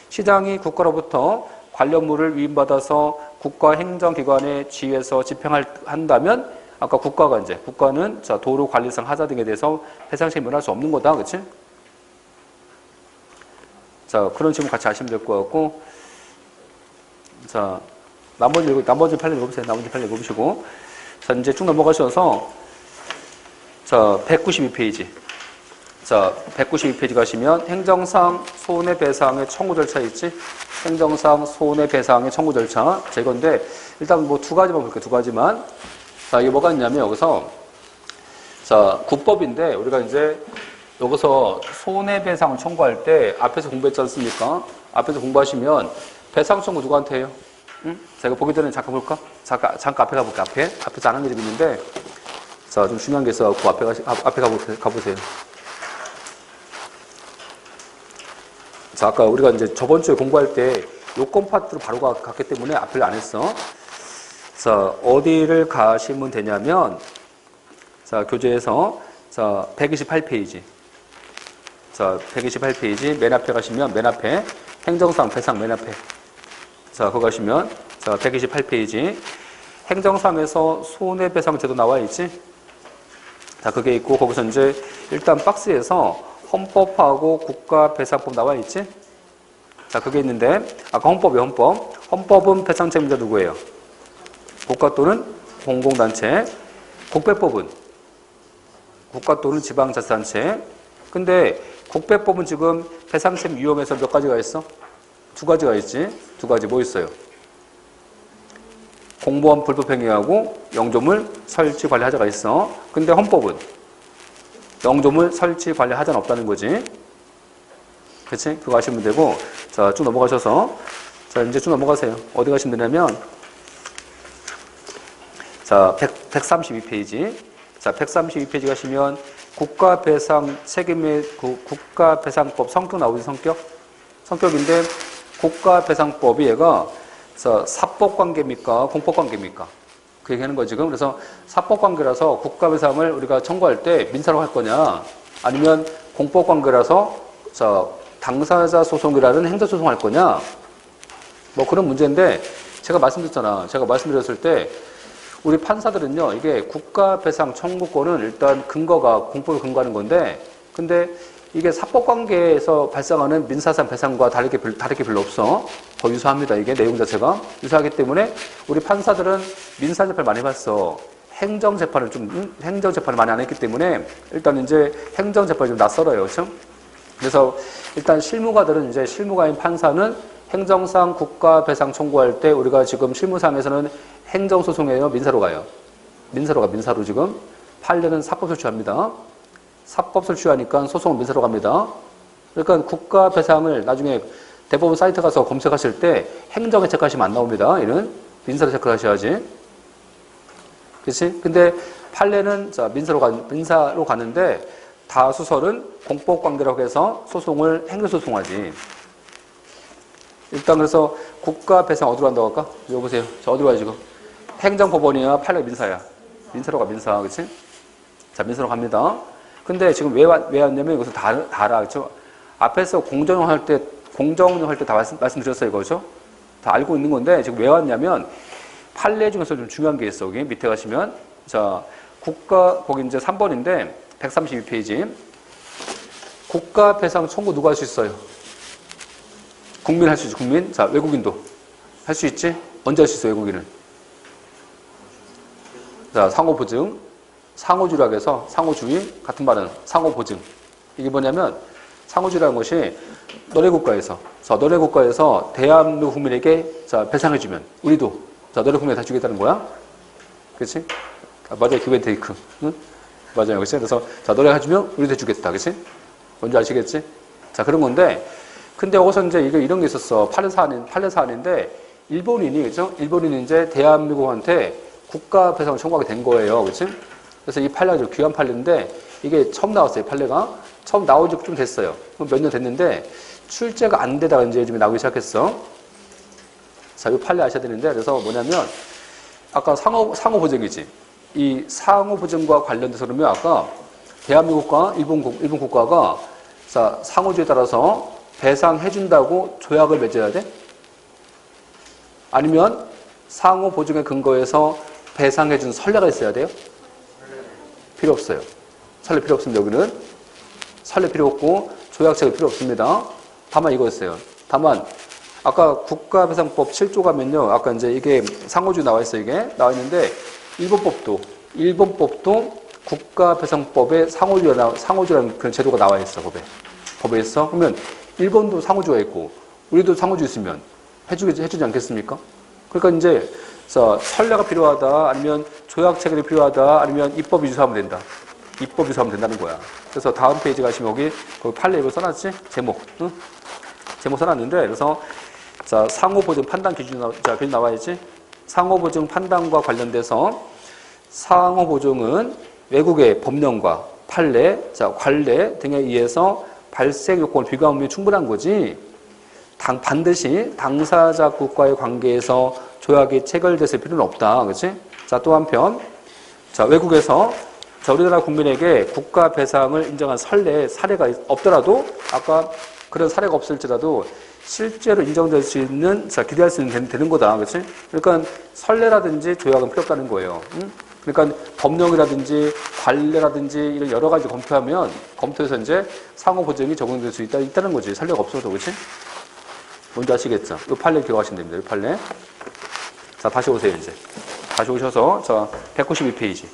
시장이 국가로부터 관련물을 위임받아서 국가 행정기관의 지위에서 집행한다면 아까 국가는 자, 도로 관리상 하자 등에 대해서 배상 책임을 할 수 없는 거다. 그치? 자, 그런 질문 같이 아시면 될 것 같고, 자, 나머지 판례 읽어보세요. 나머지 판례 읽어보시고. 자, 이제 쭉 넘어가셔서, 자, 192페이지. 자, 192페이지 가시면 행정상 손해배상의 청구 절차 있지? 행정상 손해배상의 청구 절차. 자, 이건데, 일단 뭐 두 가지만 볼게요. 두 가지만. 자, 이게 뭐가 있냐면 여기서, 자, 국법인데, 우리가 이제 여기서 손해배상을 청구할 때 앞에서 공부했지 않습니까? 앞에서 공부하시면 배상 청구 누구한테 해요? 응? 자, 이거 보기 전에 잠깐 볼까? 잠깐 앞에 가볼게. 앞에서 안 한 게 좀 있는데, 자, 좀 중요한 게 있어갖고 앞에 가보세요. 자, 아까 우리가 이제 저번 주에 공부할 때 요건 파트로 바로 갔기 때문에 앞을 안 했어. 자, 어디를 가시면 되냐면, 자, 교재에서, 자, 128페이지. 자, 128페이지 맨 앞에 가시면 맨 앞에 행정상 배상 맨 앞에. 자, 거기 가시면, 자, 128페이지. 행정상에서 손해배상 제도 나와 있지? 자, 그게 있고, 거기서 이제 일단 박스에서 헌법하고 국가배상법 나와 있지? 자, 그게 있는데, 아까 헌법이요, 헌법. 헌법은 배상 책임자 누구예요? 국가 또는 공공단체. 국배법은 국가 또는 지방자치단체. 근데 국배법은 지금 배상 책임 유형에서 몇 가지가 있어? 두 가지가 있지. 두 가지 뭐 있어요? 공무원 불법행위하고 영조물 설치 관리 하자가 있어. 근데 헌법은 영조물 설치 관리 하자는 없다는 거지. 그치? 그거 아시면 되고. 자, 쭉 넘어가셔서. 자, 이제 쭉 넘어가세요. 어디 가시면 되냐면, 자, 132페이지. 자, 132페이지 가시면 국가배상 책임의 국가배상법 성격 나오지, 성격? 성격인데 국가배상법이 얘가 자, 사법관계입니까? 공법관계입니까? 그 얘기하는 거 지금. 그래서 사법관계라서 국가배상을 우리가 청구할 때 민사로 할 거냐, 아니면 공법관계라서 자, 당사자 소송이라는 행정소송 할 거냐, 뭐 그런 문제인데 제가 말씀드렸잖아. 제가 말씀드렸을 때 우리 판사들은요, 이게 국가배상 청구권은 일단 근거가 공법에 근거하는 건데, 근데 이게 사법관계에서 발생하는 민사상 배상과 다를 게 별로 없어. 더 유사합니다. 이게 내용 자체가 유사하기 때문에 우리 판사들은 민사재판을 많이 봤어. 행정재판을 많이 안 했기 때문에 일단 이제 행정재판이 좀 낯설어요. 그렇죠? 그래서 일단 실무가들은 이제 실무가인 판사는 행정상 국가배상 청구할 때 우리가 지금 실무상에서는 행정소송이에요, 민사로 가요? 민사로 지금. 판례는 사법소를 취합니다. 사법소를 취하니까 소송은 민사로 갑니다. 그러니까 국가배상을 나중에 대법원 사이트 가서 검색하실 때 행정에 체크하시면 안 나옵니다. 이는 민사로 체크하셔야지. 그렇지? 근데 판례는 자, 민사로 가는데 다수설은 공법관계라고 해서 소송을 행정소송하지. 일단 그래서 국가배상 어디로 간다고 할까? 이거 보세요. 자, 어디로 가요 지금? 행정법원이야, 판례 민사야? 민사로 가, 민사. 그치? 자, 민사로 갑니다. 근데 지금 왜 왔냐면 이것을 다 알아. 그쵸? 앞에서 공정용 할 때 다 말씀드렸어요. 이거죠? 다 알고 있는 건데 지금 왜 왔냐면 판례 중에서 좀 중요한 게 있어. 여기 밑에 가시면. 자, 거기 이제 3번인데 132페이지. 국가배상 청구 누가 할 수 있어요? 국민 할 수 있지, 국민. 자, 외국인도 할 수 있지? 언제 할 수 있어, 외국인은? 자, 상호보증, 상호주의학에서 상호주의, 같은 말은 상호보증. 이게 뭐냐면, 상호주의라는 것이 너네 국가에서 대한민국 국민에게 자, 배상해주면, 우리도, 자, 너네 국민에 다 주겠다는 거야? 그치? 아, 맞아요, 기브앤테이크. 응? 맞아요, 그치? 그래서, 자, 너네가 해주면 우리도 해주겠다, 그치? 뭔지 아시겠지? 자, 그런 건데, 근데 여기서 이제 이런 게 있었어. 판례 사안인데, 일본인이, 그죠? 일본인이 이제 대한민국한테 국가 배상을 청구하게 된 거예요. 그치? 그래서 이 판례가 좀 귀한 판례인데, 이게 처음 나왔어요, 판례가. 처음 나온 지 좀 됐어요. 몇 년 됐는데, 출제가 안 되다가 이제 요즘에 나오기 시작했어. 자, 이 판례 아셔야 되는데, 그래서 뭐냐면, 아까 상호보증이지. 이 상호보증과 관련돼서 그러면 아까 대한민국과 일본 국가가 자, 상호주의에 따라서 배상해준다고 조약을 맺어야 돼? 아니면 상호보증의 근거에서 배상해준 선례가 있어야 돼요? 필요 없어요. 선례 필요 없습니다. 여기는 선례 필요 없고 조약책이 필요 없습니다. 다만 이거였어요. 다만 아까 국가배상법 7조 가면요. 아까 이제 이게 상호주의 나와 있어요. 이게 나와 있는데 일본법도 국가배상법에 상호주의라는 그런 제도가 나와 있어. 법에 있어. 그러면 일본도 상호주의가 있고 우리도 상호주의 있으면 해주지 않겠습니까? 그러니까 이제 선례가 필요하다, 아니면 조약 체결이 필요하다, 아니면 입법 유사하면 된다. 입법 유사하면 된다는 거야. 그래서 다음 페이지 가시면 여기 그 판례 이거 써놨지? 제목, 응? 제목 써놨는데, 그래서 자, 상호보증 판단 기준 나와 있지? 상호보증 판단과 관련돼서 상호보증은 외국의 법령과 판례, 자, 관례 등에 의해서 발생 요건을 비교하면 충분한 거지. 반드시 당사자 국가의 관계에서 조약이 체결됐을 필요는 없다. 그렇지? 자, 또 한편, 자, 외국에서 자, 우리나라 국민에게 국가 배상을 인정한 사례가 없더라도 아까 그런 사례가 없을지라도 실제로 인정될 수 있는, 자, 기대할 수 있는 되는 거다. 그렇지? 그러니까 선례라든지 조약은 필요 없다는 거예요. 응? 그러니까 법령이라든지 관례라든지 이런 여러 가지 검토해서 이제 상호 보증이 적용될 수 있다는 거지. 선례가 없어도. 그렇지? 뭔지 아시겠죠? 이 판례 기억하시면 됩니다. 이 판례. 자, 다시 오세요, 이제. 다시 오셔서, 자, 192페이지.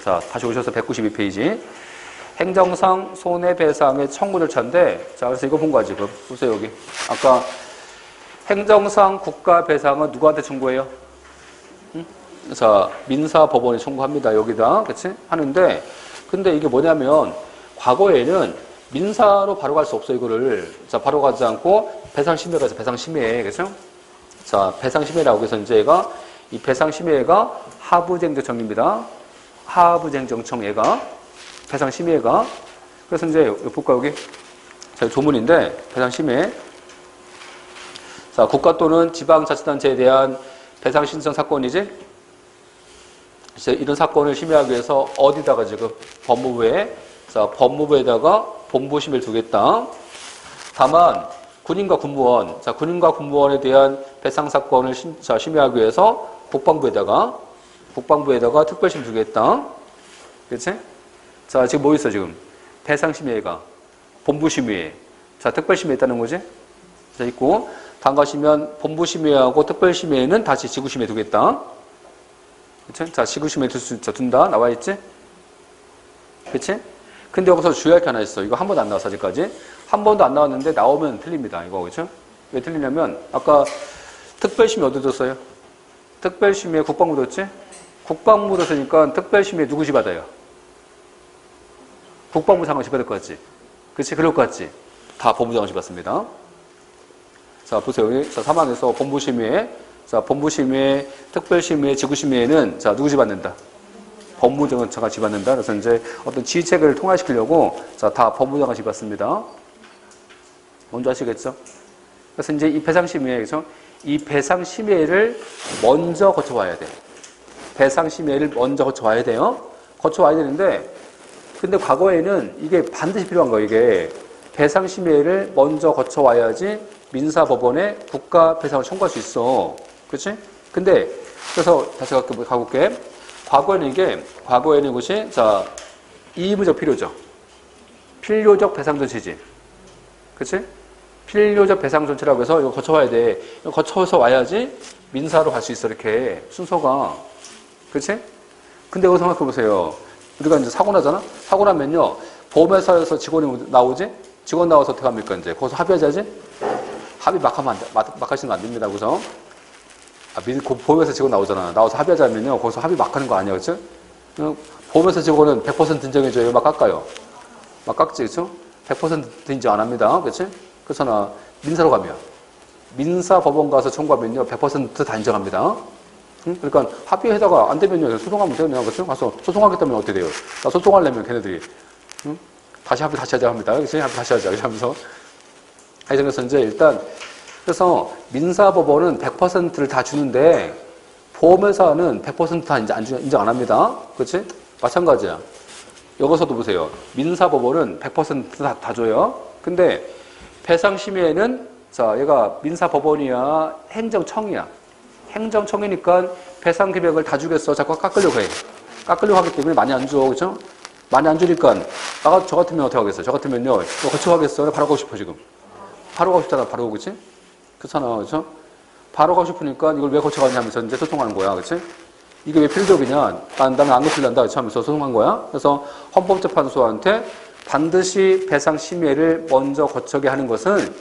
자, 다시 오셔서 192페이지. 행정상 손해배상의 청구 절차인데, 자, 그래서 이거 본 거야, 지금. 보세요, 여기. 아까 행정상 국가배상은 누구한테 청구해요? 응? 자, 민사법원에 청구합니다. 여기다. 그치? 하는데, 근데 이게 뭐냐면, 과거에는 민사로 바로 갈 수 없어, 이거를. 자, 바로 가지 않고, 배상심의가 있어, 배상심의. 그죠? 자, 배상심의라고 해서 이제 얘가, 이 배상심의가 하부행정청입니다. 하부행정청 얘가, 배상심의가. 그래서 이제, 볼까, 여기? 자, 조문인데, 배상심의. 자, 국가 또는 지방자치단체에 대한 배상신청 사건이지? 이제 이런 사건을 심의하기 위해서 어디다가 지금? 법무부에, 자, 법무부에다가 본부심의를 두겠다. 다만, 군인과 군무원, 자, 군인과 군무원에 대한 배상 사건을 심의하기 위해서 국방부에다가 특별심 두겠다. 그렇지? 자, 지금 뭐 있어, 지금? 배상심의가, 본부심의, 자, 특별심의 있다는 거지? 자, 있고, 당가시면 본부심의하고 특별심의는 다시 지구심의에 두겠다. 그렇지? 자, 지구심의에 둔다. 나와 있지? 그렇지? 근데 여기서 주의할 게 하나 있어. 이거 한 번도 안 나왔어, 아직까지. 한 번도 안 나왔는데 나오면 틀립니다. 이거, 그렇죠? 왜 틀리냐면, 아까 특별심의 어디 뒀어요? 특별심의에 국방부 뒀지? 국방부 뒀으니까 특별심의에 누구 집받아요? 국방부 장관 집받을 것 같지? 그렇지? 그럴 것 같지? 다 법무부 장관 집받습니다. 자, 보세요. 여기, 자, 3항에서 본부심의에, 자, 본부심의, 특별심의, 지구심의에는, 자, 누구 집받는다? 법무장관이 집받는다. 그래서 이제 어떤 지휘체계를 통화시키려고, 자, 다 법무장관이 집받습니다. 뭔지 아시겠죠? 그래서 이제 이 배상심의, 그죠? 이 배상심의를 먼저 거쳐와야 돼. 배상심의를 먼저 거쳐와야 돼요. 거쳐와야 되는데, 근데 과거에는 이게 반드시 필요한 거예요, 이게. 배상심의를 먼저 거쳐와야지 민사법원에 국가배상을 청구할 수 있어. 그렇지? 근데, 그래서 다시 가볼게. 과거에는 이것이, 자, 이의무적 필요적. 필요적 배상 전체지. 그렇지? 필요적 배상 전체라고 해서 이거 거쳐와야 돼. 이거 거쳐서 와야지 민사로 갈 수 있어, 이렇게. 순서가. 그렇지? 근데 이거 생각해 보세요. 우리가 이제 사고 나잖아? 사고 나면요. 보험회사에서 직원이 나오지? 직원 나와서 어떻게 합니까, 이제? 거기서 합의하자지? 합의 막 하시는 거 안 됩니다, 그죠? 보험회사 직원 나오잖아. 나와서 합의하자면요. 거기서 합의 막 하는 거 아니야, 그쵸? 보험회사 직원은 100% 인정해줘요. 막 깎아요. 막 깎지, 그쵸? 100% 인정 안 합니다. 그치? 그래서 민사로 가면. 민사법원 가서 청구하면요. 100% 다 인정합니다. 응? 그러니까 합의해다가 안 되면요. 소송하면 되냐, 그렇죠? 가서 소송하겠다면 어떻게 돼요? 나 소송하려면 걔네들이, 응? 다시 합의 다시 하자 합니다. 그렇지? 합의 다시 하자. 이렇게 하면서. 그래서 이제 일단, 그래서 민사법원은 100%를 다 주는데, 보험회사는 100% 다 인정 안 합니다. 그렇지? 마찬가지야. 여기서도 보세요. 민사법원은 100% 다 줘요. 근데 배상심의에는 자, 얘가 민사법원이야, 행정청이야. 행정청이니까 배상 금액을 다 주겠어. 자꾸 깎으려고 해. 깎으려고 하기 때문에 많이 안 줘. 그죠? 많이 안 주니까 저 같으면 어떻게 하겠어? 저 같으면요. 너 거쳐가겠어? 바로 가고 싶어 지금. 바로 가고 싶잖아. 바로 그치? 그렇잖아. 그죠? 바로 가고 싶으니까 이걸 왜 거쳐가냐면서 이제 소송하는 거야. 그치? 이게 왜 필적이냐? 나는 안 거칠란다. 하면서 소송한 거야. 그래서 헌법재판소한테 반드시 배상심의를 먼저 거쳐게 하는 것은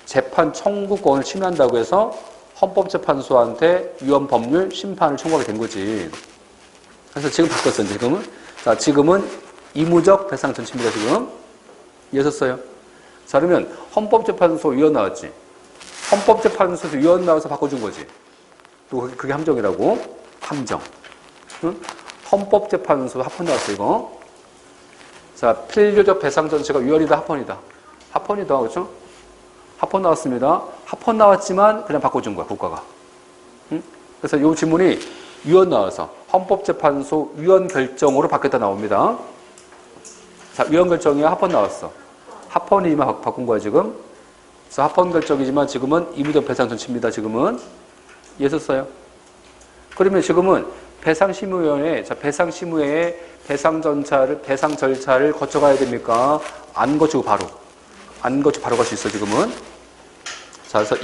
재판 청구권을 침해한다고 해서 헌법재판소한테 위헌법률 심판을 청구하게 된 거지. 그래서 지금 바꿨어요. 지금은. 자, 지금은 의무적 배상 전치입니다. 지금. 이해하셨어요? 자, 그러면 헌법재판소 위헌 나왔지. 헌법재판소에서 위헌 나와서 바꿔준 거지. 또 그게 함정이라고. 함정. 응? 헌법재판소 합헌 나왔어, 이거. 자, 필요적 배상 전체가 위헌이다, 합헌이다. 합헌이다, 그렇죠? 합헌 나왔습니다. 합헌 나왔지만 그냥 바꿔준 거야, 국가가. 응? 그래서 이 질문이 위헌 나와서 헌법재판소 위헌 결정으로 바뀌었다 나옵니다. 자, 위헌 결정이야, 합헌 나왔어. 합헌이면 바꾼 거야, 지금. 그래서 합헌 결정이지만 지금은 의무적 배상 전치입니다, 지금은. 이해했어요? 그러면 지금은 배상심의위원회, 자, 배상심의회의 배상 절차를 거쳐가야 됩니까? 안 거치고 바로. 안 거치고 바로 갈 수 있어, 지금은. 자, 그래서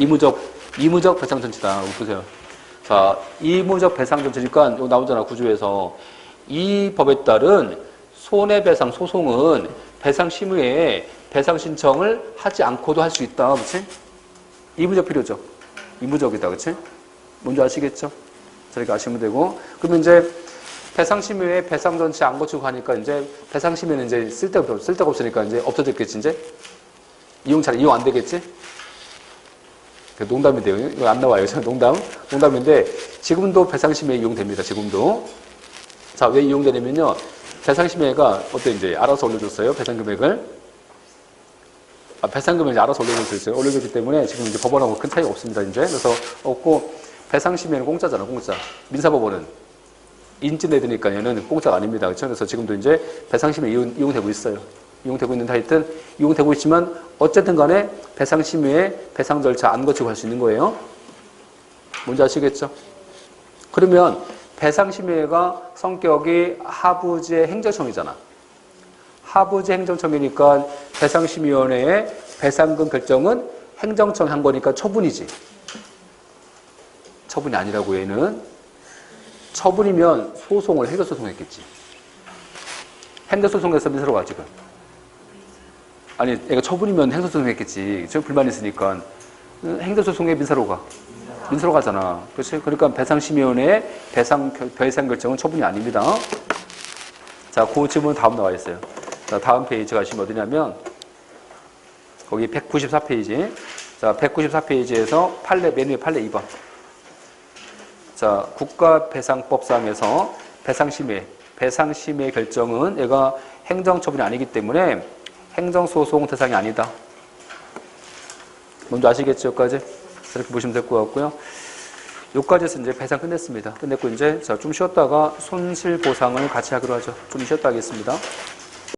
의무적 배상 전치다. 보세요. 자, 의무적 배상 전치니까, 이거 나오잖아, 구조에서. 이 법에 따른 손해배상 소송은 배상심의회에 배상 신청을 하지 않고도 할 수 있다. 그치? 의무적 필요죠. 의무적이다. 그치? 뭔지 아시겠죠? 저렇게 아시면 되고. 그러면 이제 배상심의회 배상 전치 안 거치고 가니까 이제 배상심의는 이제 쓸데가 없으니까 이제 없어졌겠지, 이제? 이용 안 되겠지? 농담인데요. 이거 안 나와요. 농담인데, 지금도 배상심의회 이용됩니다. 지금도. 자, 왜 이용되냐면요. 배상심의회가 어때, 이제 알아서 올려줬어요. 배상금액을. 배상금을 이제 알아서 올려줬어요. 올려줬기 때문에 지금 이제 법원하고 큰 차이가 없습니다. 이제. 그래서 없고, 배상심의회는 공짜잖아, 공짜. 민사법원은 인증내드니까 얘는 공짜가 아닙니다. 그렇죠? 그래서 지금도 이제 배상심의회 이용되고 있어요. 이용되고 있는데 하여튼 이용되고 있지만 어쨌든 간에 배상심의회 배상 절차 안 거치고 할 수 있는 거예요. 뭔지 아시겠죠? 그러면 배상심의회가 성격이 하부지의 행정청이잖아. 하부지 행정청이니까 배상심의위원회의 배상금 결정은 행정청이 한 거니까 처분이지. 처분이 아니라고 얘는. 처분이면 소송을 행정소송했겠지. 행정소송에서 민사로 가 지금. 아니, 얘가 처분이면 행정소송했겠지. 지금 불만이 있으니까 행정소송에 민사로 가. 민사로 가잖아. 그렇지? 그러니까 배상심의위원회의 배상 결정은 처분이 아닙니다. 자, 그 질문 다음 나와 있어요. 자, 다음 페이지 가시면 어디냐면 거기 194페이지. 자, 194페이지에서 맨 위에 판례 2번. 자, 국가배상법상에서 배상심의 결정은 얘가 행정처분이 아니기 때문에 행정소송 대상이 아니다. 뭔지 아시겠죠, 여기까지? 이렇게 보시면 될 것 같고요. 여기까지 해서 이제 배상 끝냈습니다. 끝냈고 이제 자, 좀 쉬었다가 손실보상을 같이 하기로 하죠. 좀 쉬었다 하겠습니다.